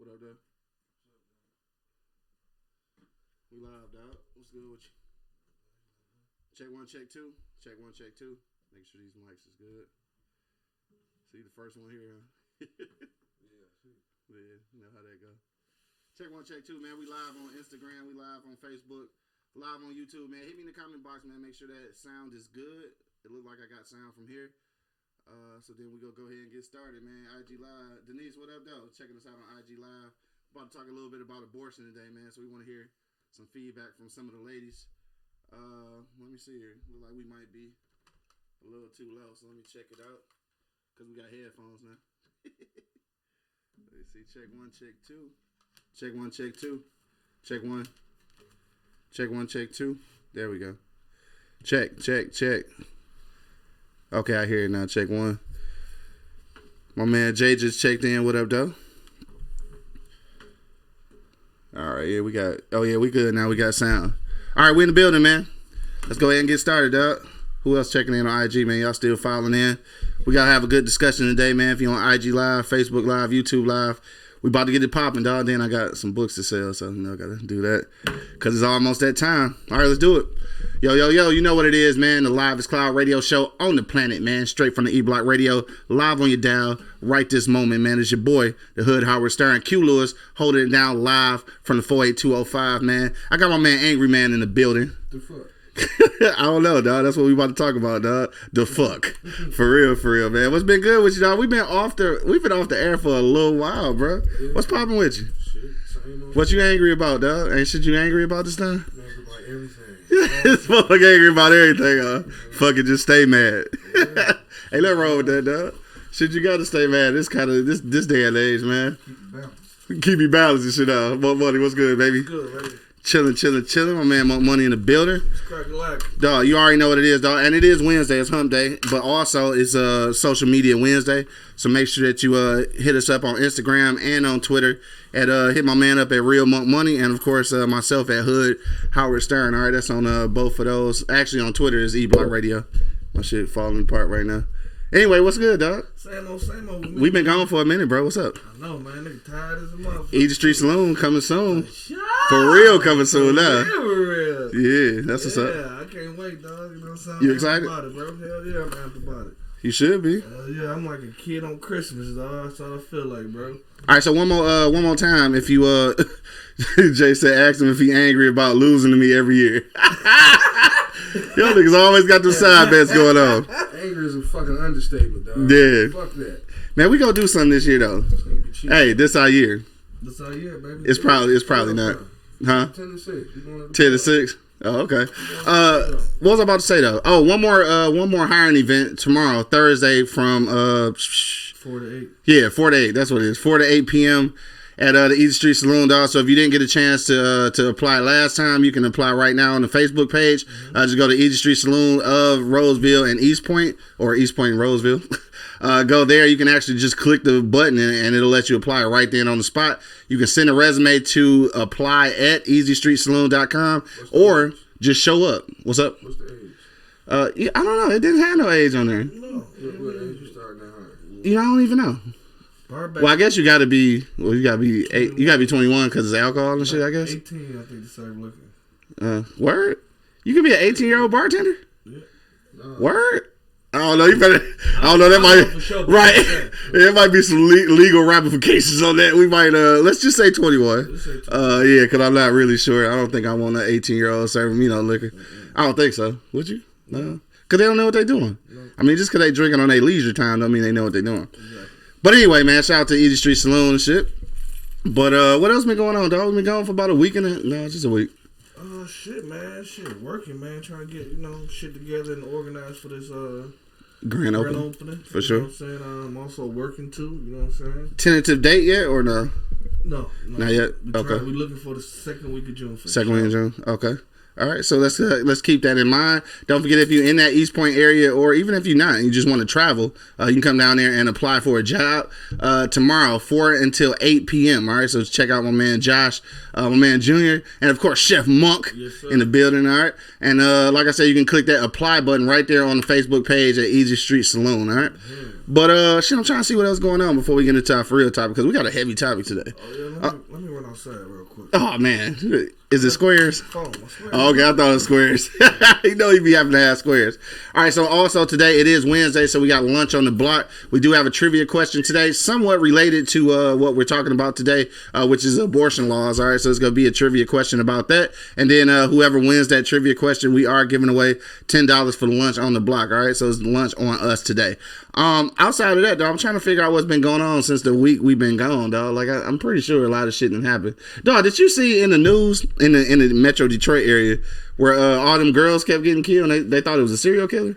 What up, though? We live, dog. What's good with you? Check one, check two. Check one, check two. Make sure these mics is good. See the first one here, huh? Yeah, you know how that go. Check one, check two, man. We live on Instagram. We live on Facebook. Live on YouTube, man. Hit me in the comment box, man. Make sure that sound is good. It looked like I got sound from here. So then we go ahead and get started, man. IG Live. Denise, what up, though? Checking us out on IG Live. About to talk a little bit about abortion today, man. So we want to hear some feedback from some of the ladies. Let me see here. Look like we might be a little too low, so let me check it out. Because we got headphones now. Let's see. Check one, check two. Check one, check two. Check one. Check one, check two. There we go. Check, check, check. Okay, I hear it now. Check one. My man Jay just checked in. What up, though? All right, yeah, we got. Oh yeah, we good now. We got sound. All right, we in the building, man. Let's go ahead and get started, dog. Who else checking in on IG, man? Y'all still filing in? We gotta have a good discussion today, man. If you're on IG Live, Facebook Live, YouTube Live, we about to get it popping, dog. Then I got some books to sell, so I gotta do that because it's almost that time. All right, let's do it. Yo, you know what it is, man. The Live is Cloud radio show on the planet, man. Straight from the E-Block Radio, live on your dial right this moment, man. It's your boy, the Hood Howard Stern, Q Lewis, holding it down live from the 48205, man. I got my man Angry Man in the building. The fuck? I don't know, dog. That's what we about to talk about, dog. The fuck. For real, man. What's been good with you, dog? We've been off the air for a little while, bro. Yeah, what's popping with you? Shit, what you angry about, dog? Ain't shit you angry about this time? angry about everything. This motherfucker angry about everything, huh? Fucking just stay mad. Yeah. Ain't nothing wrong with that, dog. Shit, you gotta stay mad. This kind of this day and age, man. Keep you balanced and shit out. More money, what's good, baby? Good, baby. Chilling. My man Monk Money in the building. Crack-a-lack. Dog, you already know what it is, dog. And it is Wednesday. It's hump day. But also, it's Social Media Wednesday. So make sure that you hit us up on Instagram and on Twitter. And hit my man up at Real Monk Money. And, of course, myself at Hood Howard Stern. All right, that's on both of those. Actually, on Twitter is E-Block Radio. My shit falling apart right now. Anyway, what's good, dog? Same old. We've been gone for a minute, bro. What's up? I know, man. Nigga tired as a motherfucker. Easy Street Saloon coming soon. For real coming soon now. For real. Yeah, that's what's up. Yeah, I can't wait, dog. You know what I'm saying? You excited? About it, bro. Hell yeah, I'm amped about it. You should be. Yeah, I'm like a kid on Christmas, dog. That's all I feel like, bro. All right, so one more time. If you Jay said, ask him if he angry about losing to me every year. Y'all niggas always got the side bets going on. Anger is a fucking understatement, dog. Yeah. Fuck that. Man, we gonna do something this year though. Hey, this our year. This our year, baby. It's probably not. Huh? 10 to 6. 10 to 6. Oh, okay. What was I about to say though? Oh, one more hiring event tomorrow, Thursday from 4 to 8. Yeah, 4 to 8. That's what it is. 4 to 8 p.m. at the Easy Street Saloon, dog. So if you didn't get a chance to apply last time, you can apply right now on the Facebook page. Just go to Easy Street Saloon of Roseville and East Point, or East Point and Roseville. Go there. You can actually just click the button and it'll let you apply right then on the spot. You can send a resume to apply at easystreetsaloon.com or just show up. What's up? What's the age? Yeah, I don't know. It didn't have no age on there. No. What age you starting at hiring? I don't even know. Well, I guess you gotta be 8. You gotta be 21 because it's alcohol and shit, I guess. 18, I think, to start looking. Word? You can be an 18-year-old bartender? Yeah. No. Word? I don't know. You better. I don't know. That might sure, right. There might be some legal ramifications on that. We might. Let's just say 21. Yeah, because I'm not really sure. I don't think I want an 18-year-old serving me no liquor. I don't think so. Would you? No. Because they don't know what they're doing. No. I mean, just because they drinking on their leisure time don't mean they know what they're doing. Exactly. But anyway, man, shout out to Easy Street Saloon and shit. But what else been going on, dog? We been going for about a week just a week. Shit, man. Shit, working, man. Trying to get, shit together and organized for this grand opening. For sure. You know what I'm saying? I'm also working too, you know what I'm saying? Tentative date yet or no? No. Not yet? Okay. We're looking for the second week of June. Second week of June? Okay. All right, so let's keep that in mind. Don't forget, if you're in that East Point area, or even if you're not and you just want to travel, you can come down there and apply for a job tomorrow, 4 until 8 p.m. All right, so check out my man Josh, my man Junior, and of course Chef Monk in the building. All right, and like I said, you can click that apply button right there on the Facebook page at Easy Street Saloon. All right. But shit, I'm trying to see what else going on before we get into our for real topic, because we got a heavy topic today. Oh yeah, let me run outside real quick. Oh man, is it squares? Oh, okay, I thought it was squares. You know you be having to ask squares. All right, so also today it is Wednesday, so we got lunch on the block. We do have a trivia question today, somewhat related to what we're talking about today, which is abortion laws. All right, so it's going to be a trivia question about that. And then whoever wins that trivia question, we are giving away $10 for the lunch on the block. All right, so it's lunch on us today. Outside of that, though, I'm trying to figure out what's been going on since the week we've been gone, dog. Like, I'm pretty sure a lot of shit didn't happen. Dog, did you see in the news, in the Metro Detroit area, where all them girls kept getting killed and they thought it was a serial killer?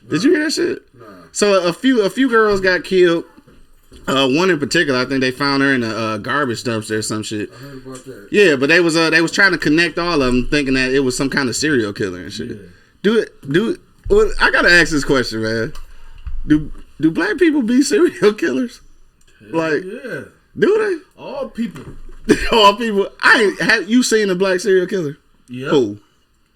No. Did you hear that shit? No. So a few girls got killed. One in particular, I think they found her in a garbage dumpster or some shit. I heard about that. Yeah, but they was trying to connect all of them, thinking that it was some kind of serial killer and shit. Yeah. Do it. Well, I gotta ask this question, man. Do black people be serial killers? Like, yeah. Do they? All people. All people. Have you seen a black serial killer? Yeah. Who?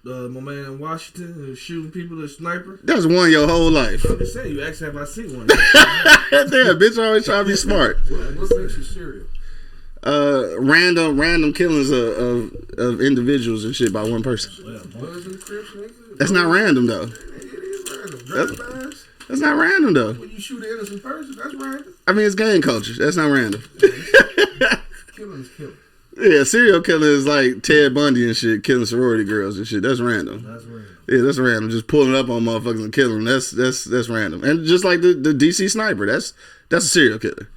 My man in Washington shooting people with a sniper. That's one your whole life. I'm just saying, you asked if I seen one. Damn, bitch always trying to be smart. What makes you serial? Random killings of individuals and shit by one person. That's not random though. It is random. That's not random though. When you shoot an innocent person, that's random. I mean, it's gang culture. That's not random. Killing is killing. Yeah, serial killer is like Ted Bundy and shit, killing sorority girls and shit. That's random. That's random. Yeah, that's random. Just pulling up on motherfuckers and killing them. That's random. And just like the DC sniper, that's a serial killer.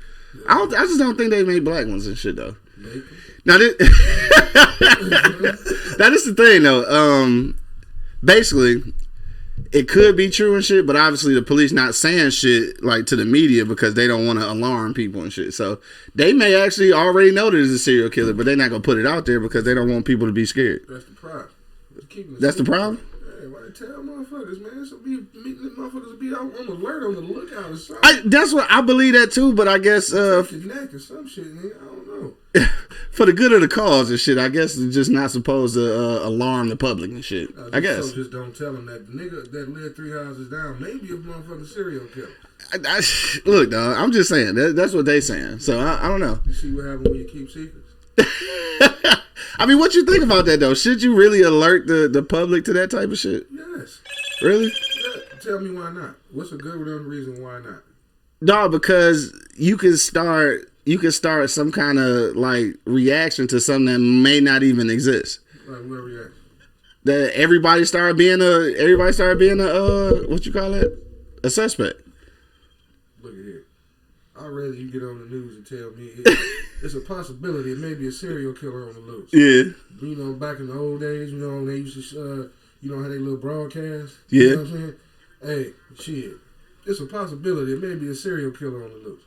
Yeah. I just don't think they made black ones and shit though. Maybe. Now this, now this is the thing though. Basically, it could be true and shit, but obviously the police not saying shit like to the media because they don't want to alarm people and shit. So they may actually already know that it's a serial killer, but they're not gonna put it out there because they don't want people to be scared. That's the problem. That's the problem? Yeah, why tell motherfuckers, man? So be meeting motherfuckers be out on the alert, on the lookout or something. That's what I believe that too, but I guess your neck or some shit, man. I don't know. For the good of the cause and shit, I guess it's just not supposed to alarm the public and shit. I guess. So just don't tell them that the nigga that lived 3 houses down may be a motherfucking serial killer. Look, dog, I'm just saying that's what they saying. So I don't know. You see what happens when you keep secrets? I mean, what you think about that though? Should you really alert the public to that type of shit? Yes. Really? Yeah. Tell me why not. What's a good enough reason why not? No, because you can start some kind of like reaction to something that may not even exist. Like what reaction? That everybody started being a what you call it? A suspect. Look at here. I'd rather you get on the news and tell me it's a possibility it may be a serial killer on the loose. Yeah. You know, back in the old days, you know, when they used to you know how they little broadcast? Yeah. You know what I'm saying? Hey, shit. It's a possibility it may be a serial killer on the loose.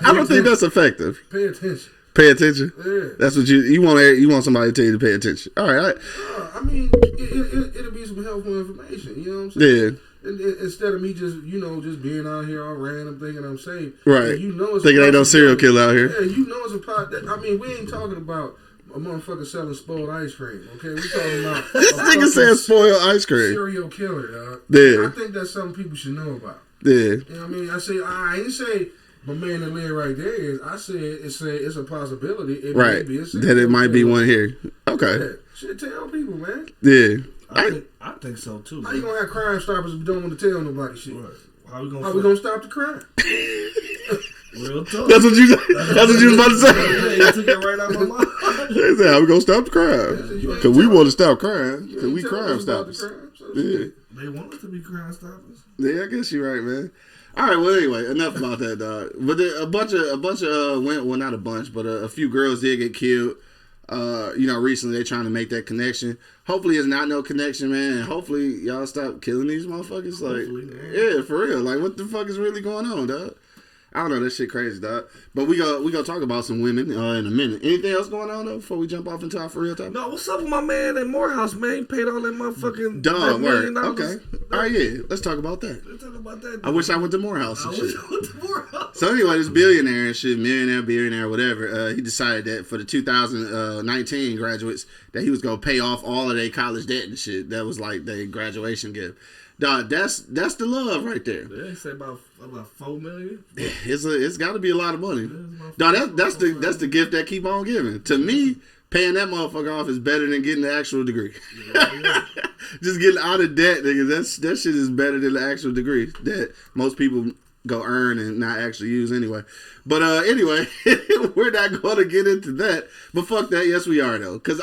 I don't think that's effective. Pay attention. Pay attention. Yeah. That's what you want somebody to tell you to pay attention. All right. I mean, it'll be some helpful information. You know what I'm saying? Yeah. Instead of me just being out here all random thinking I'm safe. Right. You know it's thinking ain't no serial killer out here. Yeah, you know it's a pot. I mean, we ain't talking about a motherfucker selling spoiled ice cream. Okay, we talking about this nigga said spoiled ice cream. Serial killer, dog. Yeah. I think that's something people should know about. Yeah. You know what I mean? I ain't say my man that live right there is. I said it's a possibility. It right. May be a that it might be one here. Okay. Yeah. Shit, tell people, man. Yeah. I think so too. How you gonna have Crime Stoppers if you don't want to tell nobody shit? Right. How we gonna stop the crime? Real talk. That's what you was about to say. You took it right out of my mind. They said, how we gonna stop the crime? Because we want to stop crime. Because we crime stoppers. Yeah. They want us to be crime stoppers. Yeah, I guess you're right, man. All right, well, anyway, enough about that, dog. But a bunch of well, not a bunch, but a few girls did get killed. Recently they trying to make that connection. Hopefully it's not no connection, man. And hopefully y'all stop killing these motherfuckers. Like, yeah, for real. Like, what the fuck is really going on, dog? I don't know, that shit crazy, dog. But we go talk about some women in a minute. Anything else going on though before we jump off into our for real topic? No, what's up with my man at Morehouse, man? He paid all that motherfucking Dog, $1 word. million. Okay. All right, yeah. Let's talk about that. Let's talk about that. I wish I went to Morehouse I and wish shit. I went to Morehouse. So anyway, this billionaire and shit, billionaire, whatever, he decided that for the 2019 graduates that he was gonna pay off all of their college debt and shit. That was like their graduation gift. Dog, that's the love right there. They say about $4 million. It's got to be a lot of money. Dog, that's the gift that keep on giving. To me, paying that motherfucker off is better than getting the actual degree. Just getting out of debt, nigga. That shit is better than the actual degree that most people go earn and not actually use anyway. But anyway, we're not going to get into that. But fuck that. Yes, we are though, because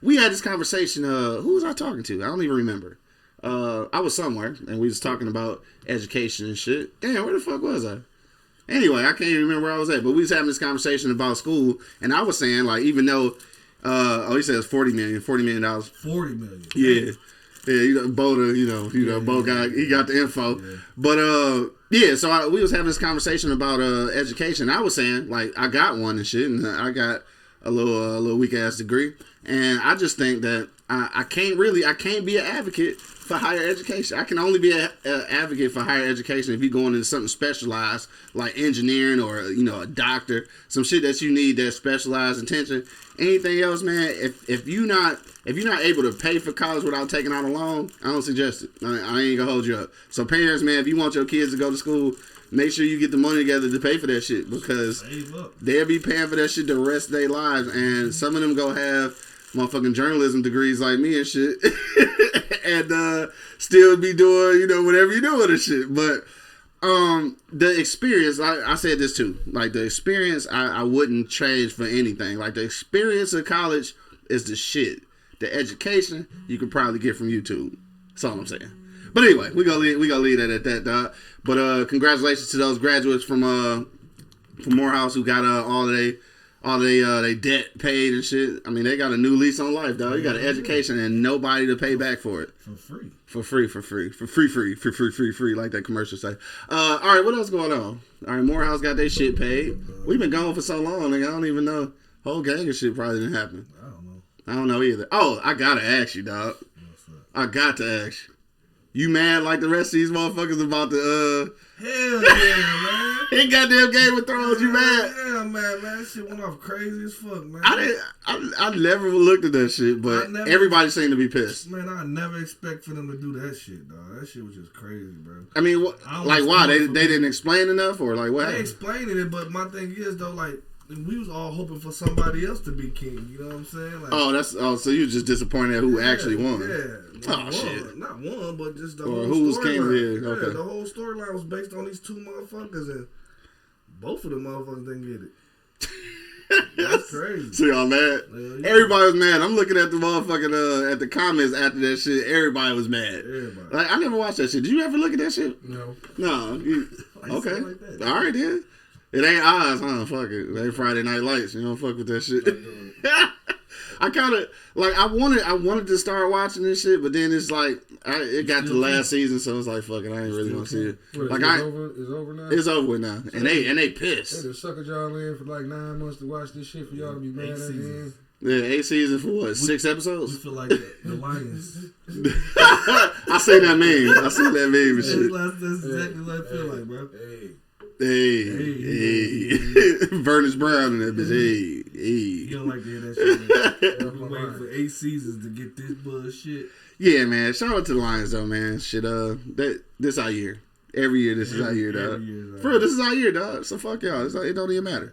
we had this conversation. Who was I talking to? I don't even remember. I was somewhere and we was talking about education and shit. Damn, where the fuck was I? Anyway, I can't even remember where I was at. But we was having this conversation about school, and I was saying like, even though, he says $40 million. $40 million. Yeah. Yeah, Boda, Bo guy, he got the info. Yeah. But yeah, so we was having this conversation about education. I was saying like I got one and shit, and I got a little weak ass degree, and I just think that I can't be an advocate for higher education. I can only be an advocate for higher education if you're going into something specialized like engineering or a doctor, some shit that you need that specialized attention. Anything else, man, if you're not able to pay for college without taking out a loan, I don't suggest it. I ain't gonna hold you up. So parents, man, if you want your kids to go to school, make sure you get the money together to pay for that shit, because they'll be paying for that shit the rest of their lives, and some of them go have motherfucking journalism degrees like me and shit, and still be doing whatever you doing and shit. But the experience, I said this too, like the experience I wouldn't change for anything. Like the experience of college is the shit. The education you could probably get from YouTube. That's all I'm saying. But anyway, we gonna leave that at that, dog. But congratulations to those graduates from Morehouse who got all they debt paid and shit. I mean, they got a new lease on life, dog. You got an education and nobody to pay back for it. For free, like that commercial say. All right, what else going on? All right, Morehouse got their shit paid. We've been gone for so long, nigga. I don't even know. Whole gang of shit probably didn't happen. I don't know either. Oh, I gotta ask you, dog. I got to ask you. You mad like the rest of these motherfuckers about the Hell yeah, man. Ain't goddamn Game of Thrones, you mad? Yeah, man. That shit went off crazy as fuck, man. I never looked at that shit, but everybody seemed to be pissed. Man, I never expect for them to do that shit, dog. That shit was just crazy, bro. I mean, like why? They didn't explain enough, or like what happened? They explained it, but my thing is though, like, we was all hoping for somebody else to be king. You know what I'm saying? Like, so you were just disappointed at who actually won? Yeah. Shit. Not one, but just the or whole who's king? Yeah, okay. The whole storyline was based on these two motherfuckers, and both of the motherfuckers didn't get it. That's crazy. So y'all mad? Yeah. Everybody was mad. I'm looking at the motherfucking at the comments after that shit. Everybody was mad. Everybody. Like, I never watched that shit. Did you ever look at that shit? No. Okay. Like all right then. It ain't Oz, huh? Fuck it. It ain't Friday Night Lights. You don't fuck with that shit. I kind of like. I wanted to start watching this shit, but then it's like it got to the last season, so it's like fuck it. I ain't really want to see it. Like it's over now. It's over with now, and they pissed. They just suckered y'all in for like 9 months to watch this shit for y'all to be mad at the end. Yeah, 8 seasons for what? 6 episodes? We feel like the Lions. I seen that meme. I seen that meme and shit. That's exactly what I feel like, bro. Hey. Vernus Brown in that bitch. Hey. You don't like to hear that shit, man. I've been waiting for 8 seasons to get this bullshit. Yeah, man. Shout out to the Lions, though, man. Shit, this our year. Every year, this is our year, dog. For real, this is our year, dog. So fuck y'all. It don't even matter.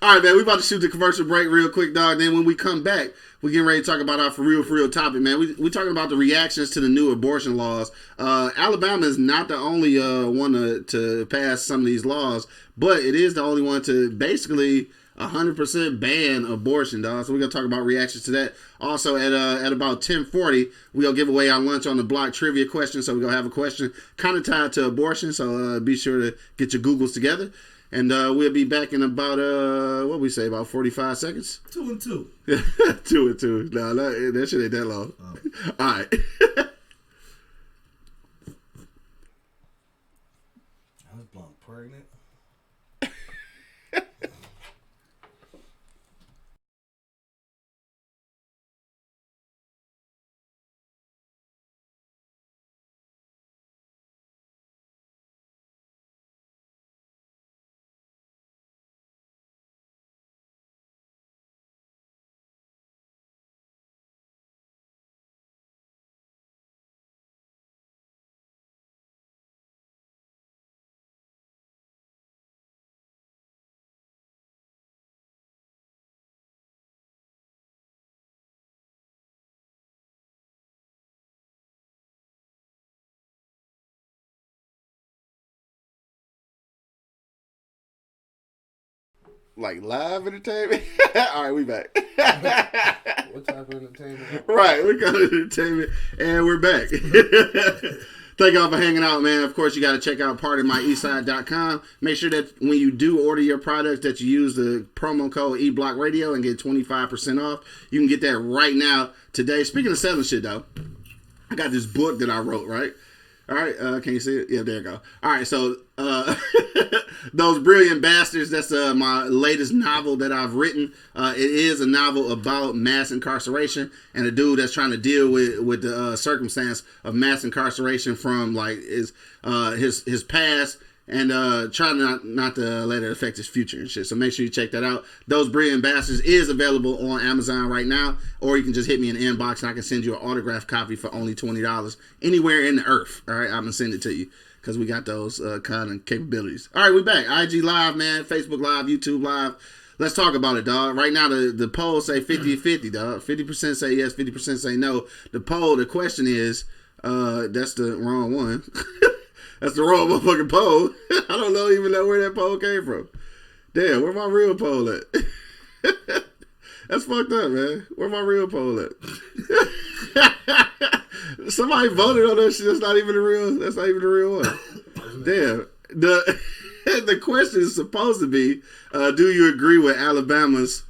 All right, man. We about to shoot the commercial break real quick, dog. Then when we come back, we're getting ready to talk about our for real topic, man. We talking about the reactions to the new abortion laws. Alabama is not the only one to pass some of these laws, but it is the only one to basically 100% ban abortion, dog. So we're gonna talk about reactions to that. Also at about 10:40, we're gonna give away our lunch on the block trivia question. So we're gonna have a question kind of tied to abortion. So be sure to get your Googles together. And we'll be back in about, what we say, about 45 seconds? 2 and 2. 2 and 2. No, that shit ain't that long. Oh. All right. I was blown pregnant. Like live entertainment? All right, we back. What type of entertainment? Right, we got entertainment, and we're back. Thank y'all for hanging out, man. Of course, you got to check out partymyeastside.com. Make sure that when you do order your products that you use the promo code eBlockRadio and get 25% off. You can get that right now today. Speaking of selling shit, though, I got this book that I wrote, right? All right, can you see it? Yeah, there you go. All right, so Those Brilliant Bastards, that's my latest novel that I've written. It is a novel about mass incarceration and a dude that's trying to deal with the circumstance of mass incarceration from like his past and trying not to let it affect his future and shit. So make sure you check that out. Those Brilliant Bastards is available on Amazon right now, or you can just hit me in the inbox and I can send you an autographed copy for only $20 anywhere in the earth. All right, I'm gonna send it to you because we got those kind of capabilities. All right, we back. IG Live, man. Facebook Live, YouTube Live. Let's talk about it, dog. Right now, the polls say 50-50, dog. 50% say yes, 50% say no. The question is, that's the wrong one. That's the wrong motherfucking poll. I don't even know where that poll came from. Damn, where my real poll at? That's fucked up, man. Where my real poll at? Somebody voted on that shit. That's not even the real one. Damn. The question is supposed to be, do you agree with Alabama's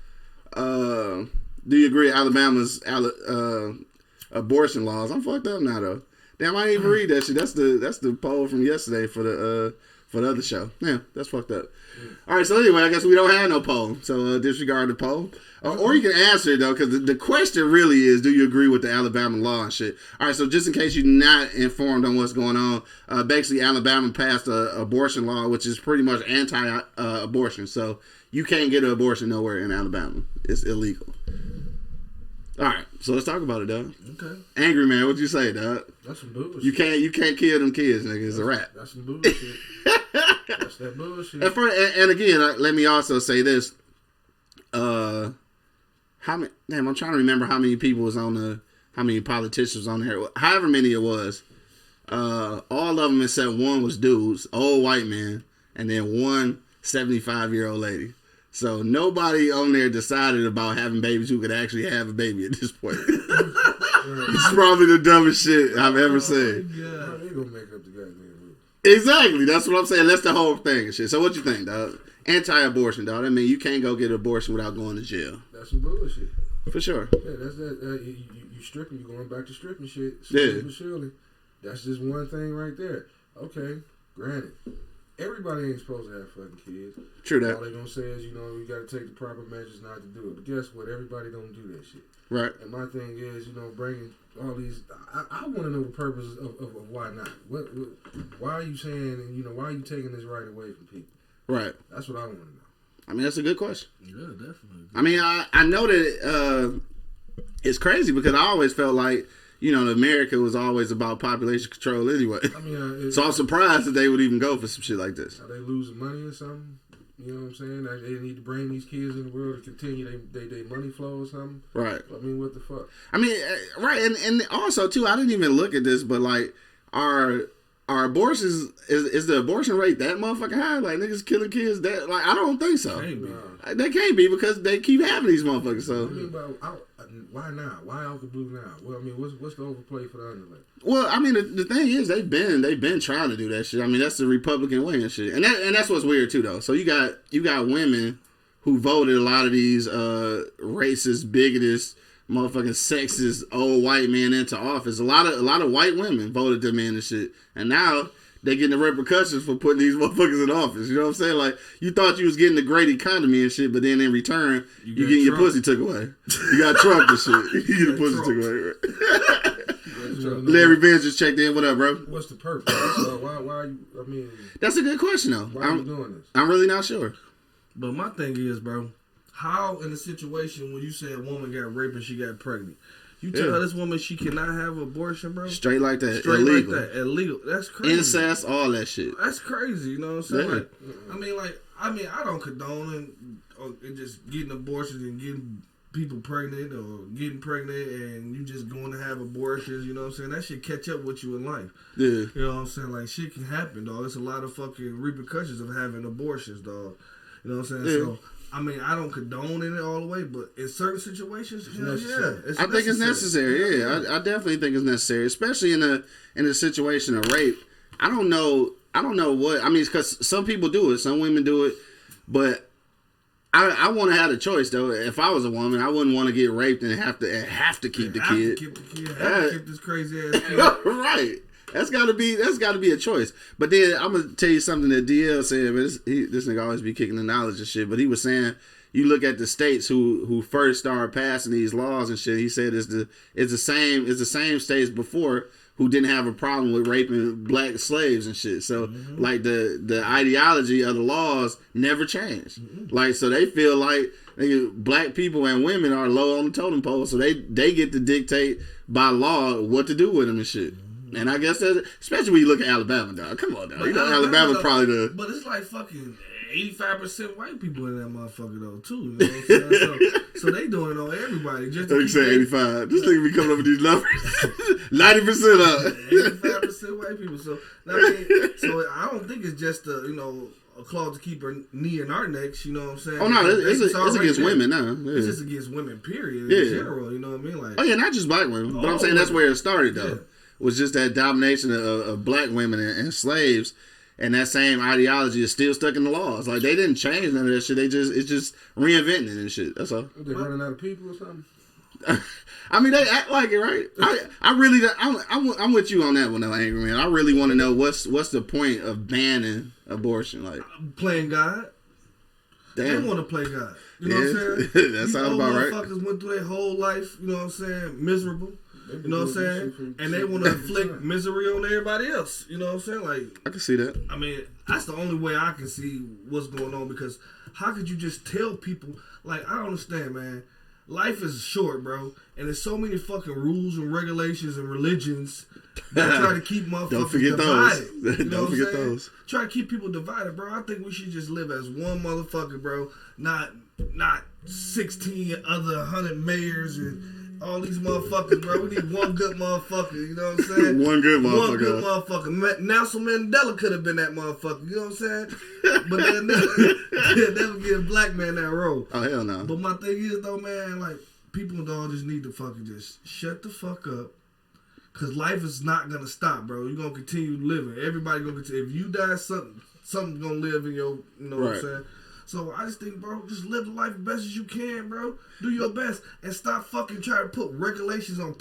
abortion laws? I'm fucked up now though. Damn, I didn't even read that shit. That's the poll from yesterday for the other show. Yeah, that's fucked up. All right, so anyway, I guess we don't have no poll, so disregard the poll. Or you can answer it though, because the question really is, do you agree with the Alabama law and shit? All right, so just in case you're not informed on what's going on, basically Alabama passed an abortion law, which is pretty much anti-abortion. So you can't get an abortion nowhere in Alabama. It's illegal. All right, so let's talk about it, dog. Okay. Angry man, what'd you say, dog? That's some bullshit. You can't kill them kids, nigga. It's a rap. That's some bullshit. That's that bullshit. And again, let me also say this. How many? Damn, I'm trying to remember how many people was on how many politicians was on there. However many it was. All of them except one was dudes, old white men, and then one 75-year-old lady. So nobody on there decided about having babies who could actually have a baby at this point. It's probably the dumbest shit I've ever seen. Yeah, they gonna make up the goddamn rule. Exactly, that's what I'm saying. That's the whole thing and shit. So what you think, dog? Anti-abortion, dog. I mean, you can't go get an abortion without going to jail. That's some bullshit. For sure. Yeah, that's that. You stripping. You going back to stripping shit. Yeah. Surely. That's just one thing right there. Okay, granted. Everybody ain't supposed to have fucking kids. True that. All they gonna say is, you got to take the proper measures not to do it. But guess what? Everybody don't do that shit. Right. And my thing is, bringing all these. I want to know the purpose of why not. Why are you saying, why are you taking this right away from people? Right. That's what I want to know. I mean, that's a good question. Yeah, definitely. I mean, I know that it's crazy because I always felt like, America was always about population control anyway. I mean, so I'm surprised that they would even go for some shit like this. Are they losing money or something? You know what I'm saying? They need to bring these kids in the world to continue their money flow or something. Right. I mean, what the fuck? I mean, right, and also too, I didn't even look at this, but like, our abortions is the abortion rate that motherfucking high? Like niggas killing kids? That I don't think so. They can't be because they keep having these motherfuckers. So I mean, why now? Why out the blue now? Well, I mean, what's the overplay for the underlay? Well, I mean, the thing is, they've been trying to do that shit. I mean, that's the Republican way and shit, and that's what's weird too, though. So you got women who voted a lot of these racist, bigotous, motherfucking sexist old white men into office. A lot of white women voted them in and shit, and now they getting the repercussions for putting these motherfuckers in office. You know what I'm saying? Like, you thought you was getting the great economy and shit, but then in return, you getting your pussy took away. You got Trump and shit. You get the pussy took away. Larry Benz just checked in. What up, bro? What's the purpose? Why are you? I mean, that's a good question, though. Why are you doing this? I'm really not sure. But my thing is, bro, how in a situation when you say a woman got raped and she got pregnant, you tell this woman she cannot have an abortion, bro? Straight like that. Straight illegal. like that. Illegal. That's crazy. Incest, all that shit. That's crazy. You know what I'm saying? Yeah. I don't condone and just getting abortions and getting people pregnant or getting pregnant and you just going to have abortions. You know what I'm saying? That shit catch up with you in life. Yeah. You know what I'm saying? Like, shit can happen, dog. It's a lot of fucking repercussions of having abortions, dog. You know what I'm saying? Yeah. So I mean, I don't condone it all the way, but in certain situations, hell necessary. yeah, I think it's necessary. Yeah, I definitely think it's necessary, especially in a situation of rape. I don't know what I mean, because some people do it, some women do it, but I want to have a choice though. If I was a woman, I wouldn't want to get raped and have to keep the kid. Have to keep this crazy ass kid. Right. That's gotta be a choice. But then I'm gonna tell you something that DL said. But this nigga always be kicking the knowledge and shit. But he was saying, you look at the states who first started passing these laws and shit. He said it's the same states before who didn't have a problem with raping black slaves and shit. So like the ideology of the laws never changed. Like, so they feel like black people and women are low on the totem pole, so they get to dictate by law what to do with them and shit. And I guess that's, especially when you look at Alabama, dog. Come on, dog. You know Alabama's probably the... But it's like fucking 85% white people in that motherfucker though too. You know what I'm saying? So they doing it on everybody. Just to say 85. This nigga be coming up with these numbers. 90% up. 85% white people. So I don't think it's just a clause to keep her knee in our necks. You know what I'm saying? Oh no, it's against women now. Yeah. It's just against women. Period. In general, you know what I mean? Like, oh yeah, not just black women. But I'm saying that's where it started though. Yeah. Was just that domination of black women and slaves, and that same ideology is still stuck in the laws. Like, they didn't change none of that shit. It's just reinventing it and shit. That's all. They running out of people or something? I mean, they act like it, right? I'm with you on that one, though, Angry Man. I really want to know what's the point of banning abortion, like playing God. Damn. They want to play God. You know what I'm saying? That sounds about right. Motherfuckers went through their whole life. You know what I'm saying? Miserable. You know what I'm saying? And they want to inflict misery on everybody else. You know what I'm saying? Like, I can see that. I mean, that's the only way I can see what's going on, because how could you just tell people? Like, I don't understand, man. Life is short, bro, and there's so many fucking rules and regulations and religions that try to keep motherfuckers divided. Those. You know Don't forget those. Try to keep people divided, bro. I think we should just live as one motherfucker, bro. Not 16 other 100 mayors and all these motherfuckers, bro. We need one good motherfucker, you know what I'm saying? One good motherfucker. One good motherfucker. Nelson Mandela could have been that motherfucker, you know what I'm saying? But they'll never give a black man that role. Oh, hell no. But my thing is, though, man, like, people don't just need to fucking just shut the fuck up. Because life is not going to stop, bro. You're going to continue living. Everybody going to continue. If you die, something's going to live in your, you know what I'm saying? So I just think, bro, just live the life as best as you can, bro. Do your best and stop fucking trying to put regulations on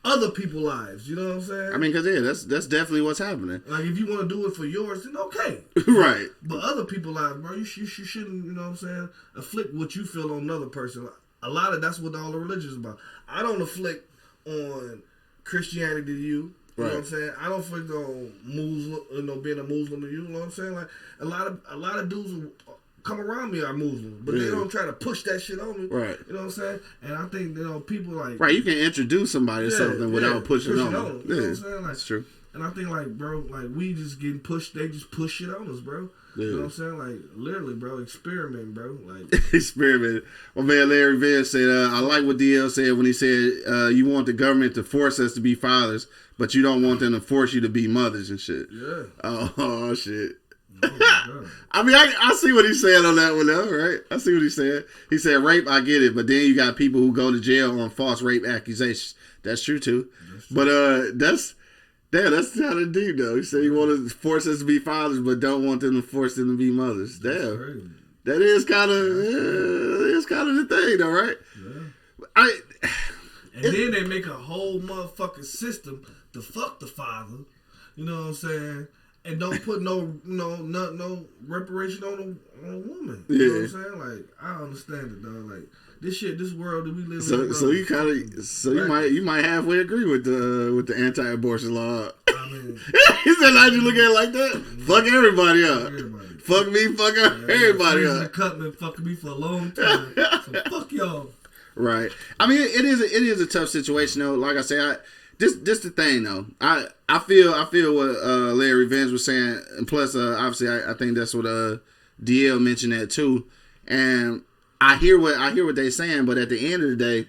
other people's lives. You know what I'm saying? I mean, because, yeah, that's definitely what's happening. Like, if you want to do it for yours, then okay. Right. But other people's lives, bro, you shouldn't, you know what I'm saying, afflict what you feel on another person. A lot of that's what all the religion is about. I don't afflict on Christianity to you. You know what I'm saying? I don't afflict on Muslim, being a Muslim to you. You know what I'm saying? Like, a lot of dudes come around me are Muslim, but they don't try to push that shit on me. Right. You know what I'm saying? And I think, people like... Right, you can introduce somebody to something without pushing on them. You know what I'm saying? Like, that's true. And I think, like, bro, like, we just getting pushed, they just push shit on us, bro. Yeah. You know what I'm saying? Like, literally, bro, experiment, bro. Like, experiment. My man Larry Vance said, I like what DL said when he said, you want the government to force us to be fathers, but you don't want them to force you to be mothers and shit. Yeah. Oh shit. I mean, I see what he's saying on that one, though, right? I see what he's saying. He said, rape, I get it, but then you got people who go to jail on false rape accusations. That's true, too. That's true. But that's kind of deep, though. He said he wanted to force us to be fathers, but don't want them to force them to be mothers. Damn. That is kind of the thing, though, right? Yeah. And then they make a whole motherfucking system to fuck the father. You know what I'm saying? And don't put no reparation on a woman. You know what I'm saying? Like, I understand it, dog. Like, this world that we live in. So you might halfway agree with the anti-abortion law. I mean, he said, "How'd you look at it like that? Fuck everybody up. Fuck me, fuck everybody up. Cut me, fucking me for a long time. So fuck y'all." Right. I mean, it is a tough situation though. Like I said, this the thing though. I feel what Larry Vance was saying, and plus obviously I think that's what DL mentioned that too. And I hear what they're saying, but at the end of the day,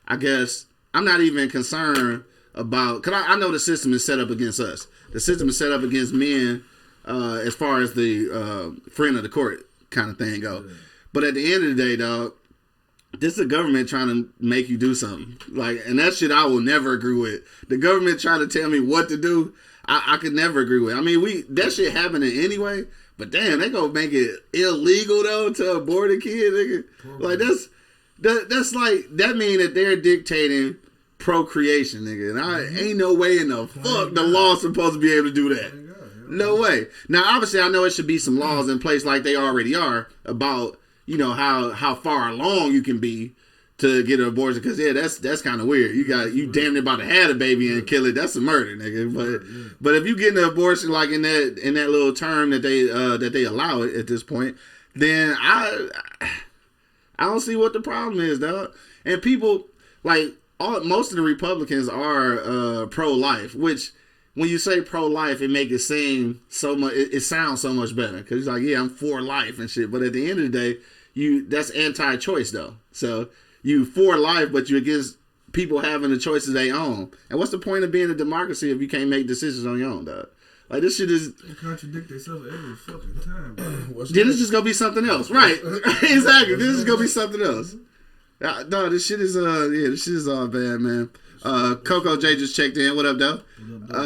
I guess I'm not even concerned about, because I know the system is set up against us. The system is set up against men as far as the friend of the court kind of thing go. Yeah. But at the end of the day, dog, this is the government trying to make you do something. Like, and that shit I will never agree with. The government trying to tell me what to do, I could never agree with. I mean, that shit happening anyway, but damn, they gonna make it illegal though to abort a kid, nigga. Like that's like, that mean that they're dictating procreation, nigga. And ain't no way in the fuck the law's supposed to be able to do that. No way. Now, obviously, I know it should be some laws in place like they already are about, you know, how far along you can be to get an abortion. Because, yeah, that's kind of weird. You damn near about to have a baby and kill it. That's a murder, nigga. But if you get an abortion like in that little term that they allow it at this point, then I don't see what the problem is, dog. And people, like, most of the Republicans are pro-life, which, when you say pro-life, it make it seem so much. It sounds so much better because it's like, yeah, I'm for life and shit. But at the end of the day, that's anti-choice though. So you for life, but you against people having the choices they own. And what's the point of being a democracy if you can't make decisions on your own, dog? Like, this shit is. They contradict themselves every fucking time, bro. Then it's just gonna be something else, right? Exactly. This is gonna be something else. No, this shit is this shit is all bad, man. Coco J just checked in. What up, though?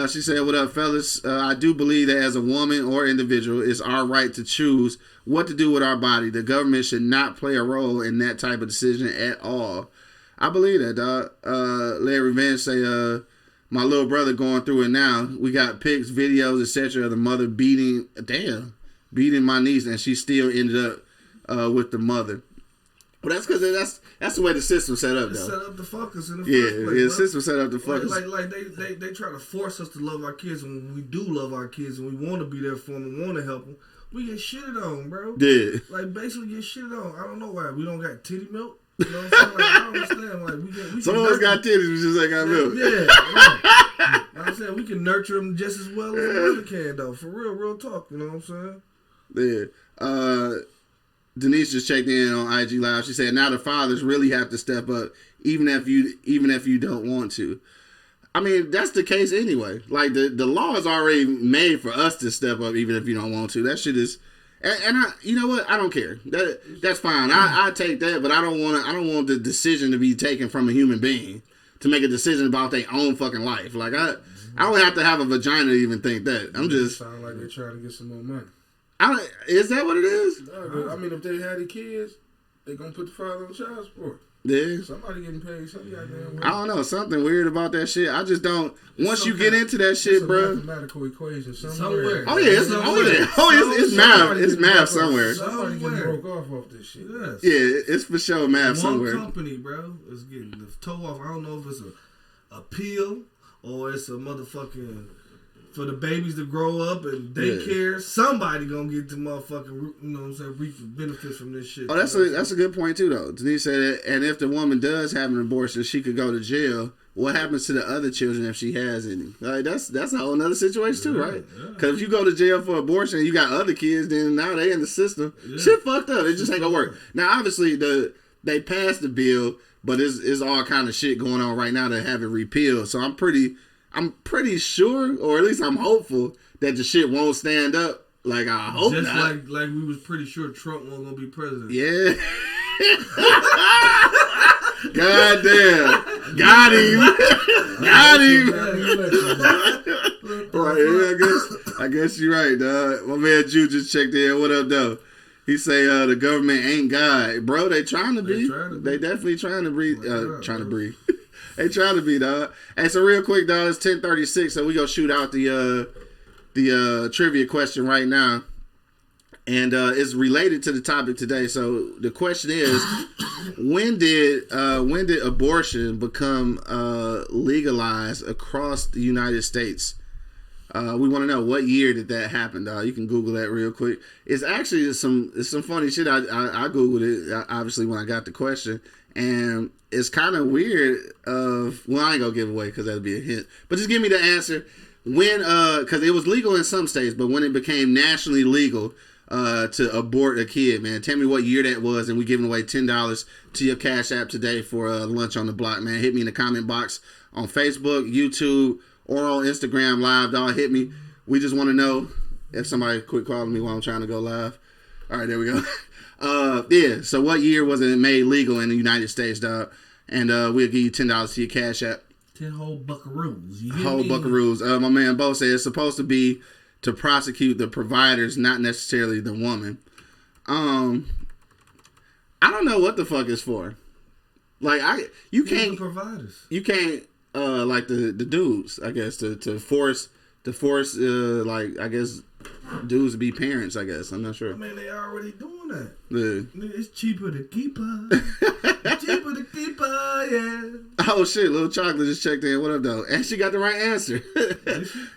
She said, what up, fellas? I do believe that as a woman or individual, it's our right to choose what to do with our body. The government should not play a role in that type of decision at all. I believe that, dog. Larry Vance say, my little brother going through it now. We got pics, videos, etc. of the mother beating my niece, and she still ended up with the mother. Well, that's because that's the way the system's set up, though. It's set up to fuck us in the first place, the system's set up to fuck us. Like they try to force us to love our kids, and when we do love our kids and we want to be there for them and want to help them, we get shitted on, bro. Yeah. Like, basically get shitted on. I don't know why. We don't got titty milk. You know what I'm saying? Like, I don't understand. Like, we some of us got titties, we just ain't got milk. Yeah. You know what I'm saying? We can nurture them just as well as a mother can, though. For real talk. You know what I'm saying? Yeah. Denise just checked in on IG Live. She said, now the fathers really have to step up, even if you don't want to. I mean, that's the case anyway. Like, the law is already made for us to step up, even if you don't want to. That shit is, and I, you know what? I don't care. That's fine. I take that, but I don't want the decision to be taken from a human being to make a decision about their own fucking life. Like, I don't have to have a vagina to even think that. I'm just sound like they're trying to get some more money. Is that what it is? No, I mean, if they had the kids, they gonna put the father on child support. Yeah. Somebody getting paid. Something goddamn. I don't know. Something weird about that shit. I just don't. Once you get into that shit, bro. Mathematical equation somewhere. Oh yeah, it's math. It's math somewhere. Somebody getting broke off this shit. Yes. Yeah, it's for sure math somewhere. One company, bro, is getting the toe off. I don't know if it's a pill or it's a motherfucking. For the babies to grow up and daycare, somebody gonna get the motherfucking, you know what I'm saying, reap the benefits from this shit. Oh, that's a good point too, though. Denise said that, and if the woman does have an abortion, she could go to jail. What happens to the other children if she has any? Like, that's a whole another situation too, right? Because if you go to jail for abortion and you got other kids, then now they in the system. Yeah. Shit fucked up. It just ain't gonna work. Now, obviously, they passed the bill, but it's all kind of shit going on right now to have it repealed. So I'm pretty sure, or at least I'm hopeful, that the shit won't stand up. Like, I hope just not. Just like we was pretty sure Trump wasn't gonna be president. Yeah. God damn. Got him. Right, yeah, I guess you're right, dog. My man Ju just checked in. What up, though? He say the government ain't God. Bro, they trying to be. They definitely trying to breathe. Trying to breathe. They trying to be, dog. Hey, so real quick, dog, it's 10:36, so we gonna shoot out the trivia question right now, and it's related to the topic today. So the question is, when did abortion become legalized across the United States? We want to know what year did that happen, dog. You can Google that real quick. It's actually some funny shit. I Googled it obviously when I got the question. And it's kind of weird I ain't gonna give away because that'd be a hint. But just give me the answer. When, because it was legal in some states, but when it became nationally legal to abort a kid, man. Tell me what year that was, and we giving away $10 to your Cash App today for lunch on the block, man. Hit me in the comment box on Facebook, YouTube, or on Instagram Live, dog. Hit me. We just want to know if somebody quit calling me while I'm trying to go live. All right, there we go. Yeah. So what year was it made legal in the United States, dog? And we'll give you $10 to your Cash App. 10 whole buckaroos. You hear Whole me? buckaroos. My man Bo said it's supposed to be to prosecute the providers, not necessarily the woman. I don't know what the fuck it's for. Like you Who's the can't providers. like the dudes, I guess, to force like I guess dudes to be parents, I guess. I'm not sure. I mean, they already doing that. Yeah. It's cheaper to keep her. Cheaper to keep her, yeah. Oh shit, Little Chocolate just checked in. What up though? And she got the right answer.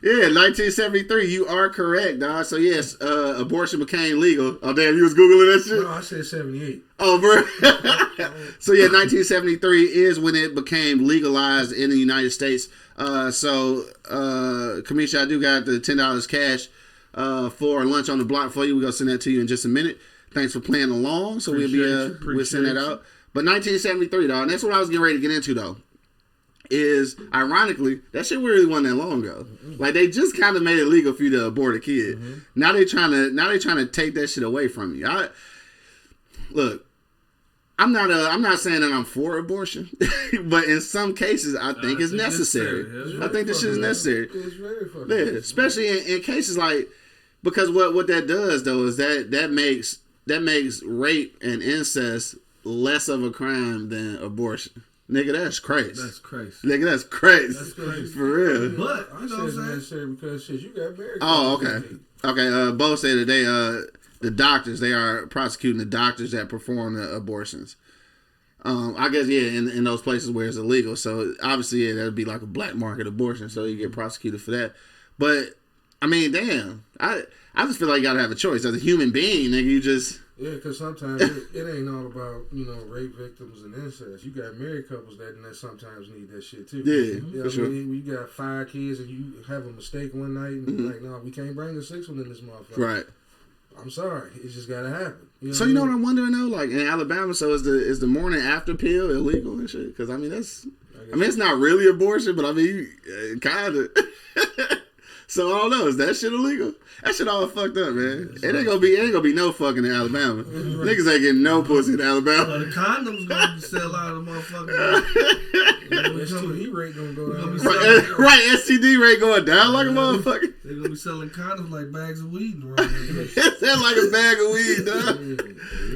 Yeah, 1973. You are correct, dog. So yes, abortion became legal. Oh damn, you was googling that shit. No, I said 78. Oh, bro. So yeah, 1973 is when it became legalized in the United States. So Kamisha, I do got the $10 cash for lunch on the block for you. We're gonna send that to you in just a minute. Thanks for playing along. So we'll send that out. But 1973, dog, and that's what I was getting ready to get into though. Is ironically that shit really wasn't that long ago. Like they just kind of made it legal for you to abort a kid. Now they trying to take that shit away from you. Look, I'm not saying that I'm for abortion, but in some cases I think it's necessary. I think this shit is necessary. It's very fucking Yeah, especially in cases like, because what that does though is that makes rape and incest less of a crime than abortion. Nigga, that's crazy. That's crazy. Nigga, that's crazy. That's crazy. For real. But, I you know said what it's I'm saying? necessary because shit, you got married. Oh, okay. Okay, Bo said that the doctors, they are prosecuting the doctors that perform the abortions. I guess, yeah, in those places where it's illegal. So, obviously, yeah, that would be like a black market abortion. So, you get prosecuted for that. But, I mean, damn. I just feel like you got to have a choice. As a human being, nigga, you just... Yeah, because sometimes it ain't all about, rape victims and incest. You got married couples that sometimes need that shit too. Yeah, for sure. You got 5 kids and you have a mistake one night and you're like, no, we can't bring the 6th one in this motherfucker. Right. I'm sorry. It's just got to happen. So you know what I'm wondering though? Like in Alabama, so is the morning after pill illegal and shit? Because I mean it's not really abortion, but I mean kind of. So I don't know. Is that shit illegal? That shit all fucked up, man. It ain't gonna be no fucking in Alabama. Niggas ain't getting no pussy in Alabama. The condoms gonna sell out of the motherfucker. STD rate gonna go down. Right, STD rate going down like a motherfucker. They're gonna be selling condoms like bags of weed around here. It sounds like a bag of weed, dog.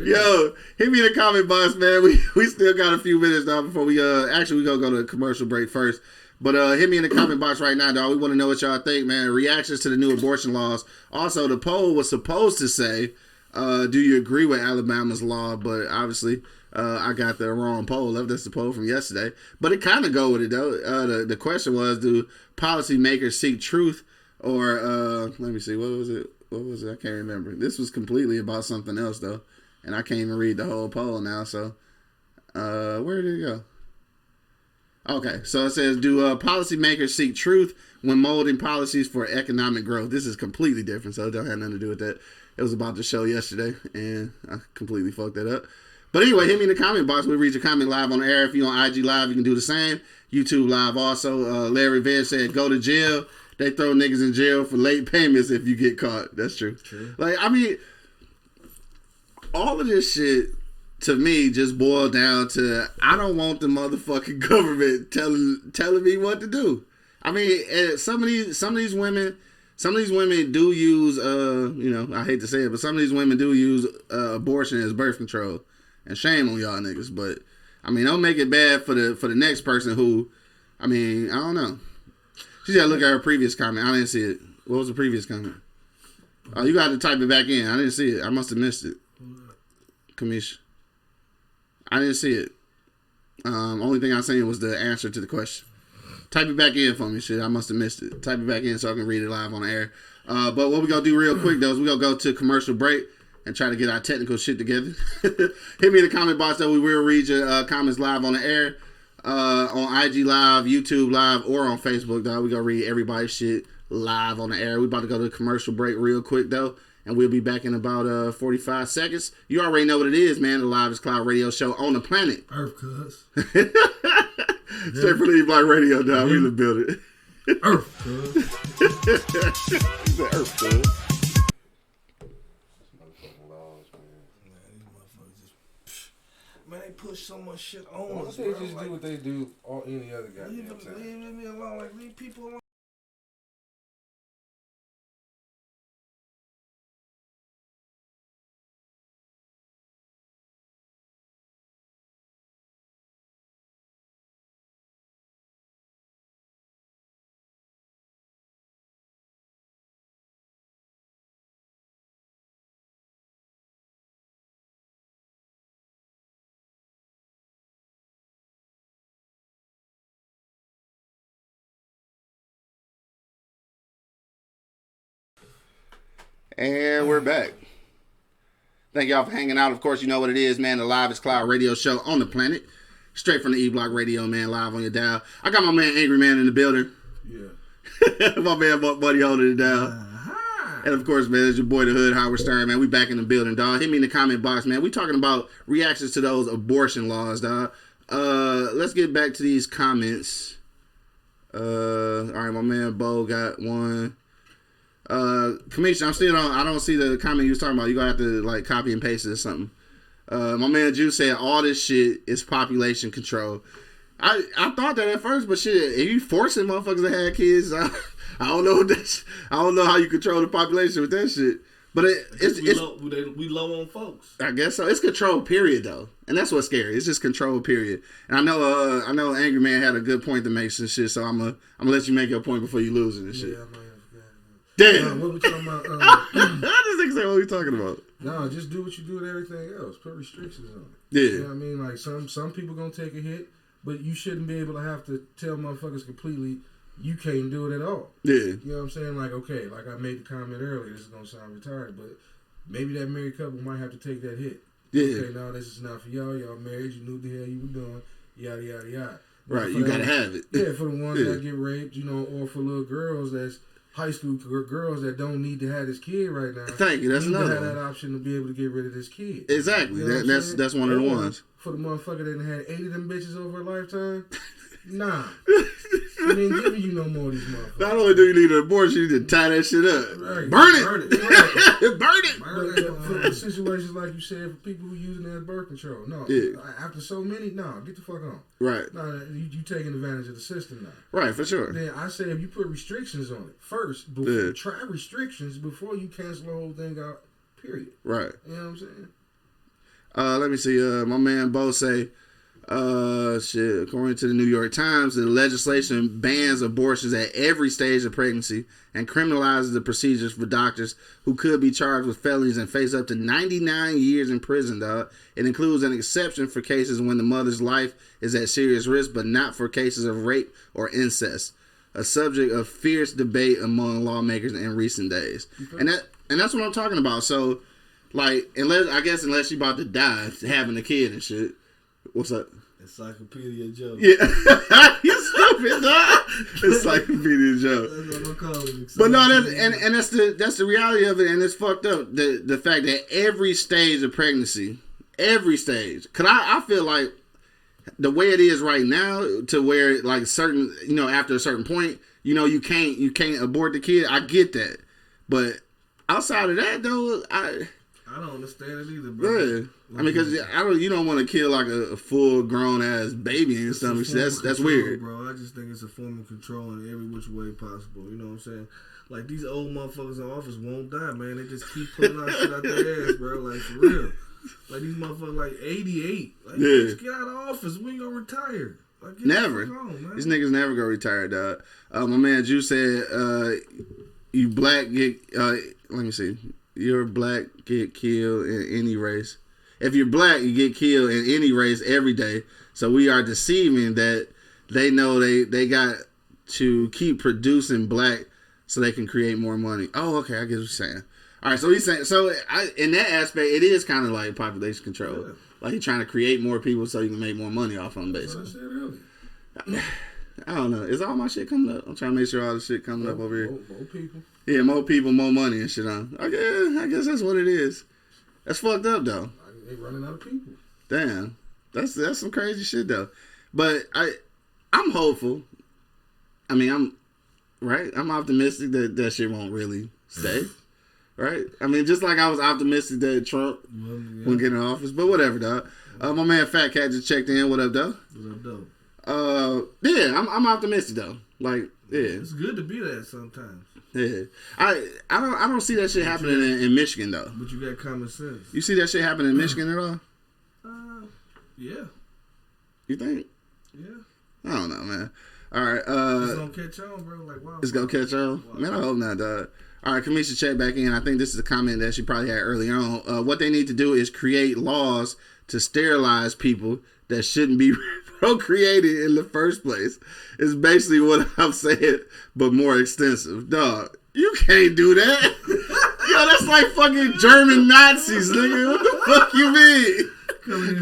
Yo, hit me in the comment box, man. We still got a few minutes now before we actually we gonna go to a commercial break first. But hit me in the comment box right now, dog. We want to know what y'all think, man. Reactions to the new abortion laws. Also, the poll was supposed to say, do you agree with Alabama's law? But obviously, I got the wrong poll. That's the poll from yesterday. But it kind of go with it, though. The question was, do policymakers seek truth? Or, let me see, what was it? I can't remember. This was completely about something else, though. And I can't even read the whole poll now, so where did it go? Okay, so it says, do policymakers seek truth when molding policies for economic growth? This is completely different, so it don't have nothing to do with that. It was about the show yesterday, and I completely fucked that up. But anyway, hit me in the comment box. We'll read your comment live on the air. If you're on IG Live, you can do the same. YouTube Live also. Larry Veg said, go to jail. They throw niggas in jail for late payments if you get caught. That's true. Like, I mean, all of this shit... to me, just boil down to I don't want the motherfucking government telling me what to do. I mean, some of these women do use I hate to say it, but some of these women do use abortion as birth control, and shame on y'all niggas. But I mean, don't make it bad for the next person who, I mean, I don't know. She gotta look at her previous comment. I didn't see it. What was the previous comment? Oh, you got to type it back in. I didn't see it. I must have missed it. Kamisha. I didn't see it. Only thing I seen was the answer to the question. Type it back in for me, shit. I must have missed it. Type it back in so I can read it live on the air. But what we gonna do real quick though is we gonna go to a commercial break and try to get our technical shit together. Hit me in the comment box though. We will read your comments live on the air, on IG Live, YouTube Live, or on Facebook. Though we gonna read everybody's shit live on the air. We about to go to a commercial break real quick though. And we'll be back in about 45 seconds. You already know what it is, man. The Livest Cloud radio show on the planet. Earth, cuz. Straight from the Black Radio, dog. We in the building. Earth, cuz. He said Earth, cuz. Motherfucking laws, push so much shit Why on don't us, they bro. just Like, do what they do on any other goddamn time? leave me alone. Like, leave people alone. And we're back. Thank y'all for hanging out. Of course, you know what it is, man. The Live is Cloud radio show on the planet. Straight from the E-Block Radio, man. Live on your dial. I got my man Angry Man in the building. Yeah. My man Buddy holding it down. And of course, man, it's your boy the Hood, Howard Stern, man. We back in the building, dog. Hit me in the comment box, man. We talking about reactions to those abortion laws, dog. Let's get back to these comments. All right, my man Bo got one. Commissioner, I don't see the comment you was talking about. You gonna have to like copy and paste it or something. My man Juice said all this shit is population control. I thought that at first, but shit, if you forcing motherfuckers to have kids, I don't know I don't know how you control the population with that shit. But we low on folks. I guess so. It's control, period, though, and that's what's scary. It's just control, period. And I know Angry Man had a good point to make some shit. So I'm gonna let you make your point before you lose it and shit. Yeah, Damn. what we talking about? I just think what we talking about. No, just do what you do with everything else. Put restrictions on it. Yeah. You know what I mean? Like some people gonna take a hit, but you shouldn't be able to have to tell motherfuckers completely you can't do it at all. Yeah. You know what I'm saying? Like, okay, like I made the comment earlier, this is gonna sound retarded, but maybe that married couple might have to take that hit. Yeah. Okay, no, this is not for y'all. Y'all married, you knew what the hell you were doing, yada yada yada. Right, you gotta have it. Yeah, for the ones that get raped, you know, or for little girls that's high school girls that don't need to have this kid right now. Thank you. That's another have one. that option to be able to get rid of this kid. Exactly. You know That's one of the ones. For the motherfucker that had 80 of them bitches over a lifetime, nah. She ain't giving you no more of these motherfuckers. Not only do you need an abortion, you need to tie that shit up. Right. Burn it. Burn it. Burn it. But for situations like you said, for people who using it as birth control, no. Yeah. After so many, no, get the fuck on. Right. No, you taking advantage of the system now. Right, for sure. Then I say if you put restrictions on it first, try restrictions before you cancel the whole thing out. Period. Right. You know what I'm saying? Let me see. My man Bo say, shit. According to the New York Times, the legislation bans abortions at every stage of pregnancy and criminalizes the procedures for doctors who could be charged with felonies and face up to 99 years in prison. Dog. It includes an exception for cases when the mother's life is at serious risk, but not for cases of rape or incest. A subject of fierce debate among lawmakers in recent days, and that's what I'm talking about. So. Like, unless you about to die having a kid and shit. What's up? Encyclopedia Joe. Yeah. You stupid, dog. Encyclopedia Joe. That's what I'm calling it. But no, that's the reality of it, and it's fucked up. The fact that every stage of pregnancy, every stage, cause I feel like the way it is right now, to where like certain, you know, after a certain point, you know, you can't abort the kid. I get that, but outside of that though, I don't understand it either, bro. Yeah. I mean, because you don't want to kill like a full grown ass baby and stuff. That's weird, bro. I just think it's a form of control in every which way possible. You know what I'm saying? Like these old motherfuckers in office won't die, man. They just keep putting out shit out their ass, bro. Like for real. Like these motherfuckers, like 88. Like, just get out of office. When you gonna retire? Like, never. Home, these niggas never gonna retire, dog. My man Juice said, "You black get." Let me see. You're black, get killed in any race. If you're black, you get killed in any race every day. So we are deceiving that they know they got to keep producing black so they can create more money. Oh, okay, I get what you're saying. All right, so he's saying, in that aspect, it is kind of like population control. Yeah. Like you're trying to create more people so you can make more money off them, basically. That's what I said earlier. I don't know. Is all my shit coming up? I'm trying to make sure all the shit coming up over here. More people. Yeah, more people, more money and shit on. I guess that's what it is. That's fucked up though. They running out of people. Damn, that's some crazy shit though. But I'm hopeful. I mean, I'm optimistic that shit won't really stay. Right? I mean, just like I was optimistic that Trump wouldn't get in office, but whatever, dog. My man Fat Cat just checked in. What up, though? What up, though? Yeah, I'm optimistic though. Like, yeah, it's good to be that sometimes. Yeah, I don't see that shit happening in Michigan though. But you got common sense. You see that shit happening in Michigan at all? Yeah. You think? Yeah. I don't know, man. All right. It's gonna catch on, bro. Like, wow. It's gonna catch on. Man, I hope not, dog. All right, Kamisha check back in. I think this is a comment that she probably had early on. What they need to do is create laws to sterilize people that shouldn't be procreated in the first place. It's basically what I'm saying, but more extensive. Dog, you can't do that. Yo, that's like fucking German Nazis, nigga. What the fuck you mean?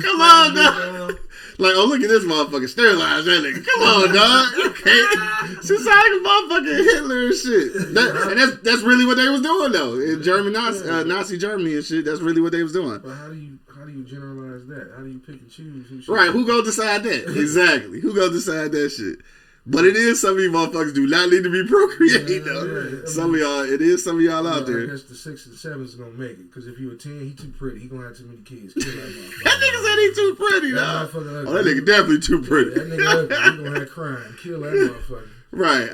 Come on, dog. Like, oh, look at this motherfucker. Sterilize that nigga. Come on, dog. You can't. She sound like a motherfucking Hitler and shit. And that's really what they was doing, though. In German Nazi Germany and shit, that's really what they was doing. But how do you generalize that? How do you pick and choose who should Right, who gonna decide that? Exactly. Who gonna decide that shit? But it is some of you motherfuckers do not need to be procreating, though. It is some of y'all out there. I guess the 6 and 7 is gonna make it. Because if you a 10, he too pretty. He gonna have too many kids. Kill that motherfucker. That nigga said he too pretty, though. Oh, that nigga definitely too pretty. That nigga ugly. He gonna have crime. Kill that motherfucker. Right.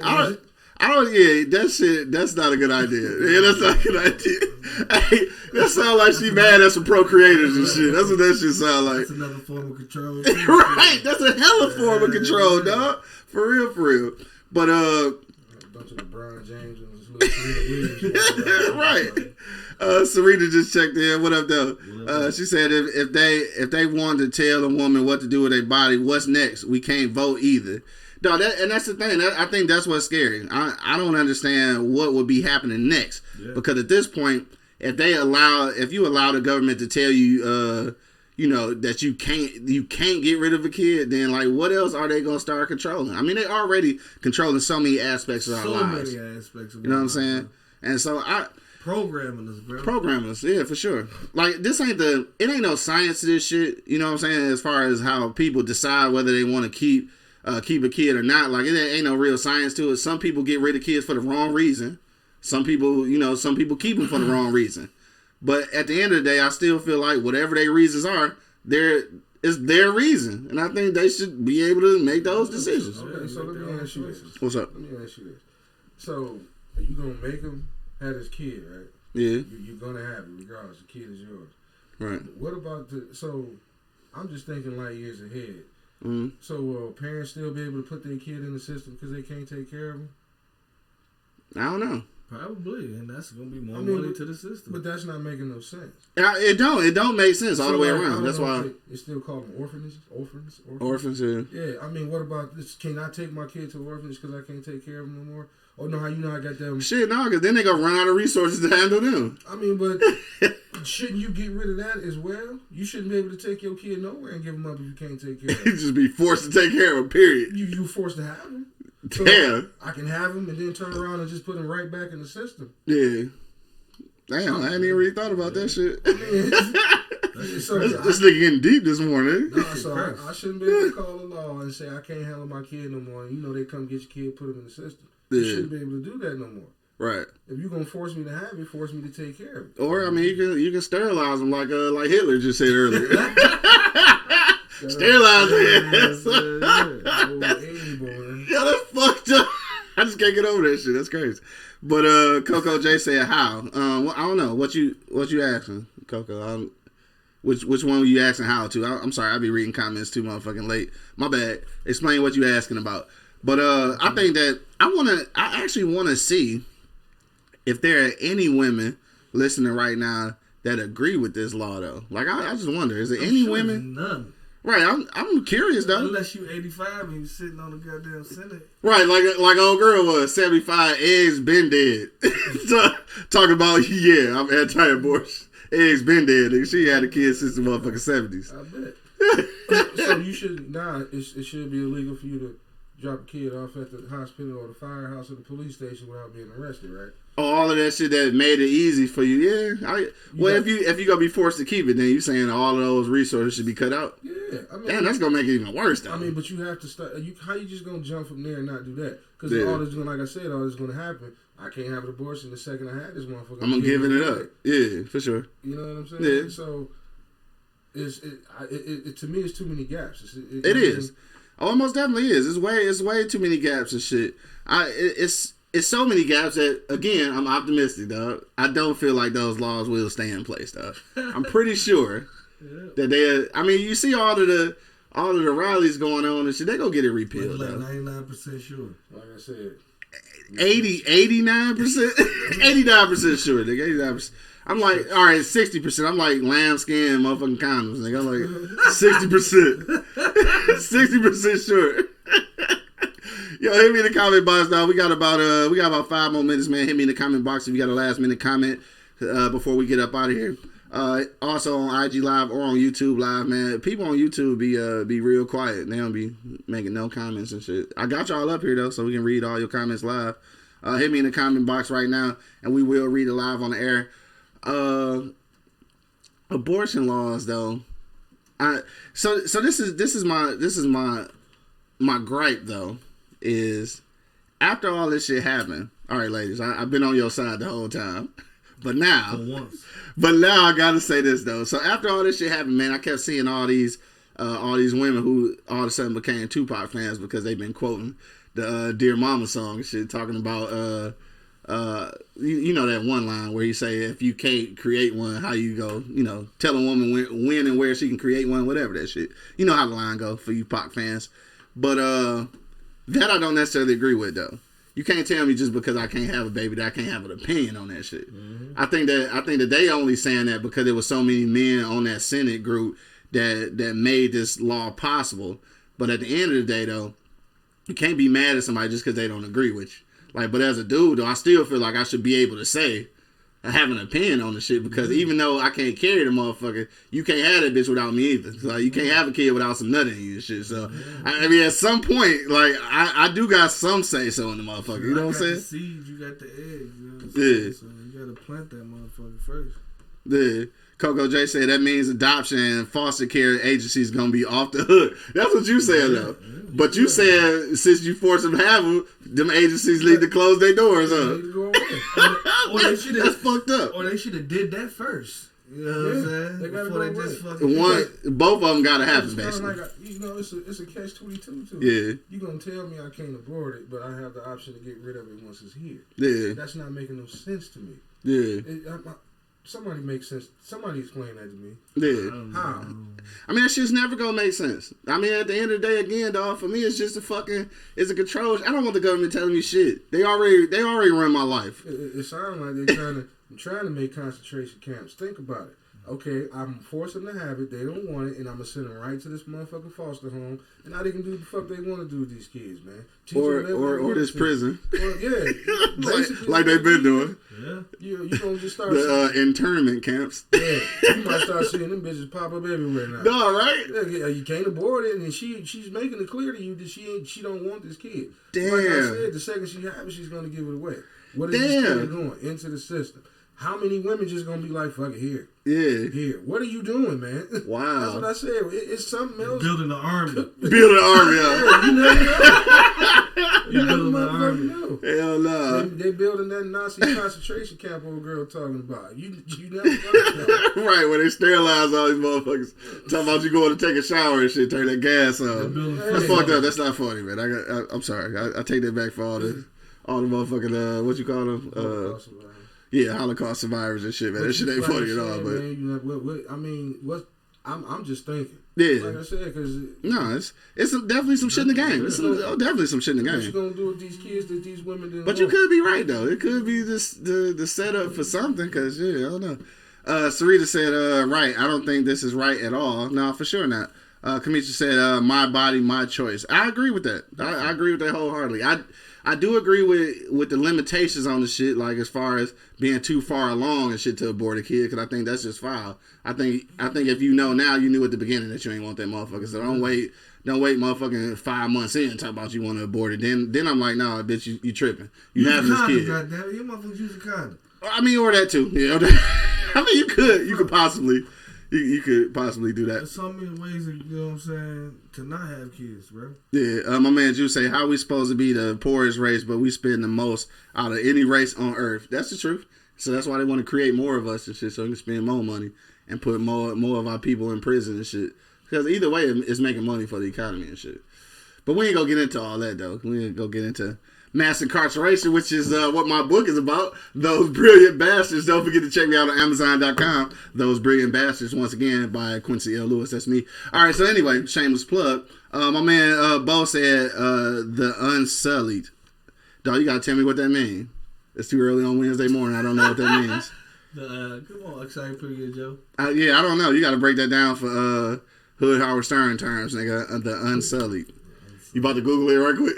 Yeah, that shit, that's not a good idea. Yeah, that's not a good idea. Hey, that sound like she mad at some procreators and shit. That's what that shit sound like. That's another form of control. Right, that's a hella form of control, dog. For real. But, a bunch of LeBron James and this little Serena Williams. Right. Serena just checked in. What up, though? She said if they wanted to tell a woman what to do with their body, what's next? We can't vote either. No, that's the thing. I think that's what's scary. I don't understand what would be happening next. Yeah. Because at this point, if you allow the government to tell you, that you can't get rid of a kid, then like what else are they gonna start controlling? I mean, they already controlling so many aspects of our lives. So many aspects of you know what I'm saying? And so programming us, bro. Programming us, yeah, for sure. Like it ain't no science to this shit. You know what I'm saying? As far as how people decide whether they want to keep a kid or not, like it ain't no real science to it. Some people get rid of kids for the wrong reason. Some people keep them for the wrong reason. But at the end of the day, I still feel like whatever their reasons are, it's their reason, and I think they should be able to make those decisions. Okay, so let me ask you this. What's up? Let me ask you this. So are you gonna make him have his kid, right? Yeah. You're gonna have it regardless. The kid is yours. Right. What about so I'm just thinking like years ahead. Mm-hmm. So will parents still be able to put their kid in the system because they can't take care of him? I don't know. Probably, and that's gonna be more money to the system. But that's not making no sense. It don't make sense all the way around. That's why it's still called them orphans. Orphans, yeah. Yeah, I mean, what about this? Can I take my kid to orphanage because I can't take care of them no more? Oh no, how I got them? Shit, no, because then they gonna run out of resources to handle them. I mean, but shouldn't you get rid of that as well? You shouldn't be able to take your kid nowhere and give him up if you can't take care of him. You just be forced to take care of him. Period. You forced to have him. So damn. I can have him and then turn around and just put him right back in the system. Yeah. Damn, I hadn't even really thought about that shit. I mean, this nigga getting deep this morning. No, so I shouldn't be able to call the law and say I can't handle my kid no more. And they come get your kid, put him in the system. You shouldn't be able to do that no more. Right. If you're gonna force me to have it, force me to take care of it. Or I mean, you can sterilize them like Hitler just said earlier. Sterilize him. Yeah, that's fucked up. I just can't get over that shit. That's crazy. But Coco J said how? I don't know. What you asking, Coco? Which one were you asking how to? I'm sorry, I be reading comments too motherfucking late. My bad. Explain what you asking about. But I think that I actually wanna see if there are any women listening right now that agree with this law though. Like I just wonder, is there any women? None. Right, I'm curious though. Unless you 85 and you sitting on the goddamn Senate. Right, like old girl was 75, eggs been dead. Talking about I'm anti-abortion. Eggs been dead. Nigga. She had a kid since the motherfucking 70s. I bet. So you should it should be illegal for you to drop a kid off at the hospital or the firehouse or the police station without being arrested, right? Oh, all of that shit that made it easy for you. Yeah. If you gonna be forced to keep it, then you saying all of those resources should be cut out. Yeah, I mean, damn, that's gonna make it even worse, though. I mean, but you have to start. How you just gonna jump from there and not do that? Because Yeah. all this gonna, like I said, all this gonna happen. I can't have an abortion the second I had this motherfucker. I'm gonna give it up. Yeah, for sure. You know what I'm saying? Yeah. So, to me, it's too many gaps. It is. Oh, it most definitely is. It's way too many gaps and shit. It's so many gaps that, again, I'm optimistic, dog. I don't feel like those laws will stay in place, dog. I'm pretty sure that they. I mean, you see all of the rallies going on and shit. They gonna get it repealed, like though. 99% sure. Like I said, 89%, 89% sure, nigga. 89%. I'm like, all right, 60%. I'm like lambskin motherfucking condoms, nigga. I'm like 60%, 60% sure. Yo, hit me in the comment box, dog. We got about 5 more minutes, man. Hit me in the comment box if you got a last minute comment before we get up out of here. Also on IG Live or on YouTube Live, man. People on YouTube be real quiet. They don't be making no comments and shit. I got y'all up here though, so we can read all your comments live. Hit me in the comment box right now, and we will read it live on the air. Abortion laws though. So this is my gripe though, is after all this shit happened. All right, ladies, I've been on your side the whole time, but now I gotta say this though. So after all this shit happened, man, I kept seeing all these women who all of a sudden became Tupac fans because they've been quoting the Dear Mama song and shit, talking about you know that one line where you say, if you can't create one, how you go, tell a woman when and where she can create one, whatever that shit. You know how the line go for you Pac fans. But that I don't necessarily agree with though. You can't tell me just because I can't have a baby that I can't have an opinion on that shit. Mm-hmm. I think that they only saying that because there was so many men on that Senate group that made this law possible. But at the end of the day though, you can't be mad at somebody just because they don't agree with you. Like, but as a dude, though, I still feel like I should be able to say I have an opinion on the shit because even though I can't carry the motherfucker, you can't have that bitch without me either. So you can't have a kid without some nut in you and shit. So I mean, at some point, like I do got some say so in the motherfucker. You know what I'm saying? The seeds, you got the eggs. You know what I'm saying? So you gotta plant that motherfucker first. Yeah. Coco J said that means adoption and foster care agencies gonna be off the hook. That's what you said though. But you said since you force them to have them agencies need to close their doors, huh? Or they should have That's fucked up. Or they should have did that first. You know what I'm saying? They gotta Before go they just away. fucking Both of them gotta happen, It's basically. like it's a catch-22 too. Yeah. You gonna tell me I can't abort it, but I have the option to get rid of it once it's here. Yeah. That's not making no sense to me. Yeah. Somebody make sense. Somebody explain that to me. Yeah. How? I mean, that shit's never gonna make sense. I mean, at the end of the day, again, dog, for me, it's just it's a control. I don't want the government telling me shit. They already run my life. It sounds like they're trying to make concentration camps. Think about it. Okay, I'm forcing them to have it. They don't want it, and I'm gonna send them right to this motherfucking foster home, and now they can do the fuck they want to do with these kids, man. Or this prison. Yeah, like they've been doing. Yeah, you gonna just start the internment camps. Yeah, you might start seeing them bitches pop up everywhere now. No, right? Yeah, you can't abort it, and she's making it clear to you that she don't want this kid. Damn. Like I said, the second she have it, she's gonna give it away. What is this kid doing into the system? How many women just gonna be like, fuck it, here? Yeah. Here. What are you doing, man? Wow. That's what I said. It's something else. building the army. Building an army up. Yeah, you never know. You You building the never army. know. Hell no. They building that Nazi concentration camp old girl talking about. You never know. Right, where they sterilize all these motherfuckers. Talking about you going to take a shower and shit, turn that gas on. That's fucked up. That's not funny, man. I'm sorry. I take that back for all the motherfucking what you call them? Yeah, Holocaust survivors and shit, man. That shit ain't funny at all. But I'm just thinking. yeah, Like I said, because no, it's definitely some shit in the game. It's definitely some shit in the what you game. gonna do with these kids that these women didn't But you want? could be right though. It could be the setup for something. Cause yeah, I don't know. Sarita said, right. I don't think this is right at all. No, for sure not. Kamisha said, my body, my choice. I agree with that. I agree with that wholeheartedly. I do agree with the limitations on the shit, like as far as being too far along and shit to abort a kid, because I think that's just foul. I think if you know now, you knew at the beginning that you ain't want that motherfucker. So don't Don't wait motherfucking 5 months in and talk about you want to abort it. Then I'm like, nah, bitch, you tripping. You having this kid. Goddamn it, you motherfuckers use a condom. I mean, or that too. Yeah. I mean, you could possibly do that. There's so many ways, you know what I'm saying, to not have kids, bro. Yeah, my man Juice say, how we supposed to be the poorest race, but we spend the most out of any race on earth. That's the truth. So that's why they want to create more of us and shit, so we can spend more money and put more of our people in prison and shit. Because either way, it's making money for the economy and shit. But we ain't gonna get into all that though. We ain't gonna get into mass incarceration, which is what my book is about. Those Brilliant Bastards. Don't forget to check me out on Amazon.com. Those Brilliant Bastards, once again, by Quincy L. Lewis. That's me. All right, so anyway, shameless plug. My man Bo said the Unsullied. Dog, you gotta tell me what that means. It's too early on Wednesday morning. I don't know what that means. Come on, excited pretty good, Joe. Yeah, I don't know. You gotta break that down for Hood Howard Stern terms, nigga. The Unsullied. You about to Google it right quick?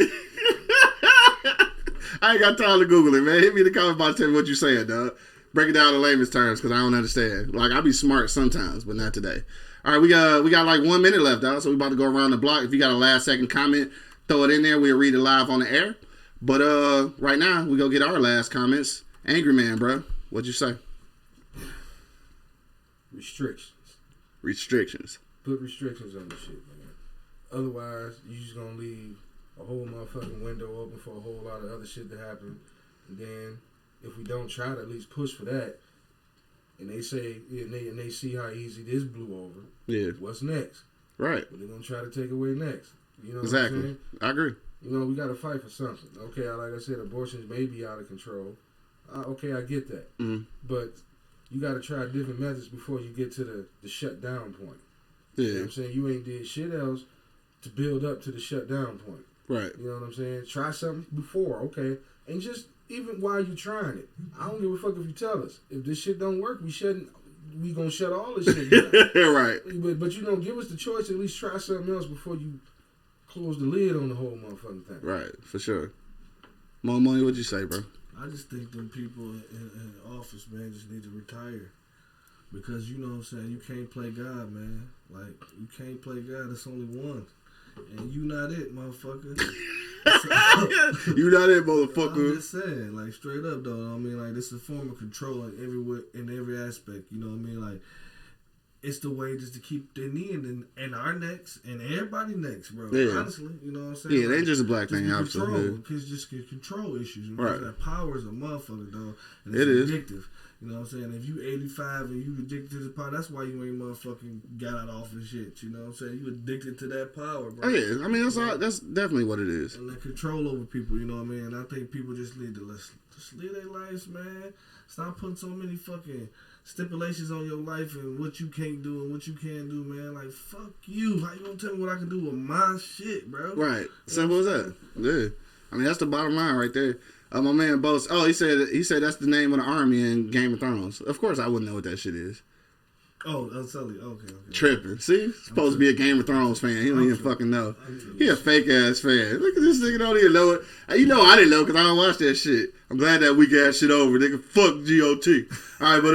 I ain't got time to Google it, man. Hit me in the comment box, tell me what you saying, dog. Break it down in layman's terms, because I don't understand. Like, I be smart sometimes, but not today. All right, we got like 1 minute left, dog, so we about to go around the block. If you got a last second comment, throw it in there. We'll read it live on the air. But right now, we go get our last comments. Angry Man, bro. What'd you say? Restrictions. Put restrictions on the shit, man. Otherwise, you just gonna leave a whole motherfucking window open for a whole lot of other shit to happen. And then, if we don't try to at least push for that, and they say, and they see how easy this blew over, yeah, what's next? Right. What they gonna try to take away next? You know exactly. What I'm saying? I agree. You know, we gotta fight for something. Okay, like I said, abortions may be out of control. Okay, I get that. Mm-hmm. But you gotta try different methods before you get to the shutdown point. Yeah. You know what I'm saying? You ain't did shit else to build up to the shutdown point. Right. You know what I'm saying? Try something before, okay? And just even while you're trying it, I don't give a fuck if you tell us. If this shit don't work, we gonna shut all this shit down. Right. But you know, give us the choice to at least try something else before you close the lid on the whole motherfucking thing. Right, for sure. More money, what'd you say, bro? I just think them people in office, man, just need to retire. Because, you know what I'm saying, you can't play God, man. Like, you can't play God, there's only one. And you not it, motherfucker. You not it, motherfucker. I'm just saying, like, straight up, though. I mean, like, this is a form of control in every aspect. You know what I mean? Like, it's the way just to keep their knee in our necks and everybody necks, bro. Yeah. Honestly, you know what I'm saying? Yeah, it ain't like, just a black thing, obviously. Because just control issues. You know right. what I'm saying? Power is a motherfucker, dog. And it is addictive. You know what I'm saying? If you 85 and you addicted to the power, that's why you ain't motherfucking got out of office shit. You know what I'm saying? You addicted to that power, bro. Oh, yeah. I mean, that's definitely what it is. And that control over people, you know what I mean? And I think people just need to just live their lives, man. Stop putting so many fucking stipulations on your life and what you can't do and what you can do, man. Like, fuck you. How you gonna tell me what I can do with my shit, bro? Right. Simple as that. Yeah. I mean, that's the bottom line right there. My man Bo. Oh, he said that's the name of the army in Game of Thrones. Of course, I wouldn't know what that shit is. Oh, Sully. Okay. Tripping. See, supposed to be a Game of Thrones fan. He don't even fucking know. He a fake ass fan. Look at this nigga. Don't even know it. You know I didn't know because I don't watch that shit. I'm glad that weak ass shit over. Nigga, fuck GOT. All right, but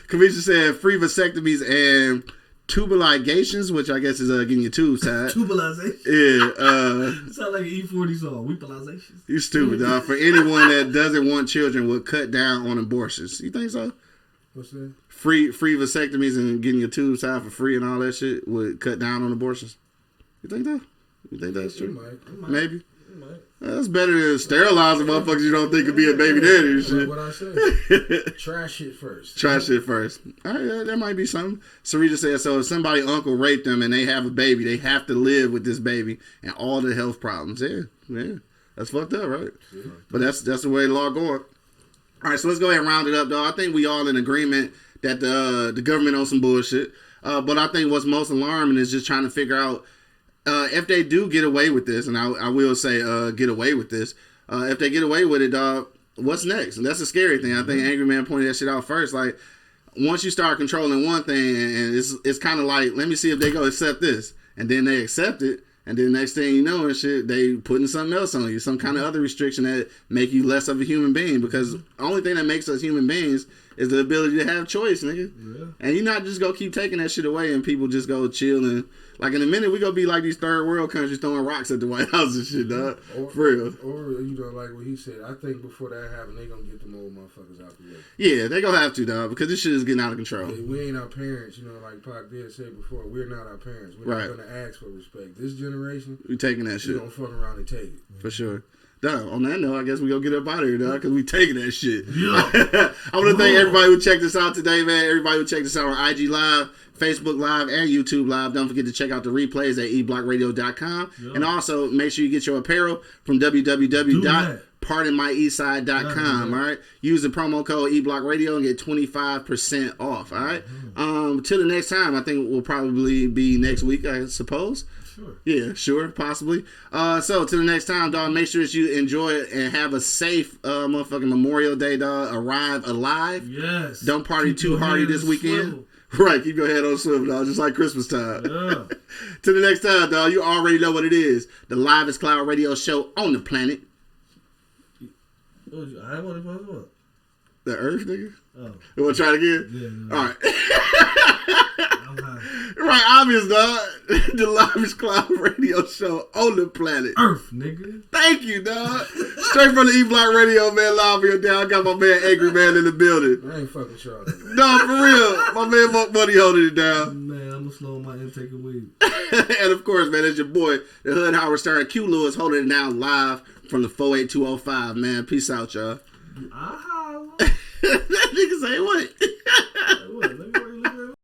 Kamisha said free vasectomies and tubal ligations, which I guess is getting your tubes tied. Tubalization. Yeah. Sound like an E40 song. Weepalizations. You stupid, dog. For anyone that doesn't want children, would cut down on abortions. You think so? What's that? Free vasectomies and getting your tubes tied for free and all that shit would cut down on abortions. You think that? You think that's true? It might. Maybe. That's better than sterilizing motherfuckers you don't think could be a baby daddy and shit. What I said. Try shit first. Try shit first. All right, that might be something. Sarita said, so if somebody uncle raped them and they have a baby, they have to live with this baby and all the health problems. Yeah. That's fucked up, right? Yeah. But that's the way the law going. All right, so let's go ahead and round it up, though. I think we all in agreement that the government on some bullshit. But I think what's most alarming is just trying to figure out if they do get away with this, and I will say get away with this. If they get away with it, dog, what's next? And that's the scary thing. I think Angry Man pointed that shit out first. Like, once you start controlling one thing, and it's kind of like, let me see if they go accept this. And then they accept it. And then next thing you know and shit, they putting something else on you. Some kind of other restriction that make you less of a human being. Because the only thing that makes us human beings is the ability to have choice, nigga. Yeah. And you're not just gonna keep taking that shit away and people just go chilling. Like in a minute, we gonna be like these third world countries throwing rocks at the White House and shit, dog. For real. Or, you know, like what he said, I think before that happens, they gonna get them old motherfuckers out the way. Yeah, they gonna have to, dog, because this shit is getting out of control. We ain't our parents, you know, like Pac did say before, we're not our parents. We're not gonna ask for respect. This generation, we taking that shit. We gonna fuck around and take it. For sure. Dog, on that note, I guess we gonna get up out of here, dog, because we taking that shit. Yeah. I want to thank everybody who checked us out today, man. Everybody who checked us out on IG Live, Facebook Live, and YouTube Live. Don't forget to check out the replays at eblockradio.com. Yeah. And also, make sure you get your apparel from www.pardonmyeastside.com, all right? Use the promo code eblockradio and get 25% off, all right? Till the next time, I think we'll probably be next week, I suppose. Sure. Yeah, sure, possibly. So till the next time, dog, make sure that you enjoy it and have a safe motherfucking Memorial Day, dog. Arrive alive. Yes. Don't party Keep too your hardy head this on weekend. swivel. Right, keep your head on swivel, dog, just like Christmas time. Yeah. Till the next time, dog, you already know what it is. The Livest Cloud Radio Show on the planet. I ain't want to what? The Earth, nigga? Oh. You want to try it again? Yeah. No. All right. I'm high. Right, obvious, dog. The Livest Cloud Radio Show on the planet. Earth, nigga. Thank you, dog. Straight from the E-Block Radio, man. Live here down. I got my man Angry Man in the building. I ain't fucking y'all. No, for real. My man Monk Money holding it down. Man, I'm going to slow my intake of weed. And of course, man, it's your boy, the Hood Howard Stern, Q Lewis, holding it down live from the 48205, man. Peace out, y'all. Ah, That nigga say what? what? Let me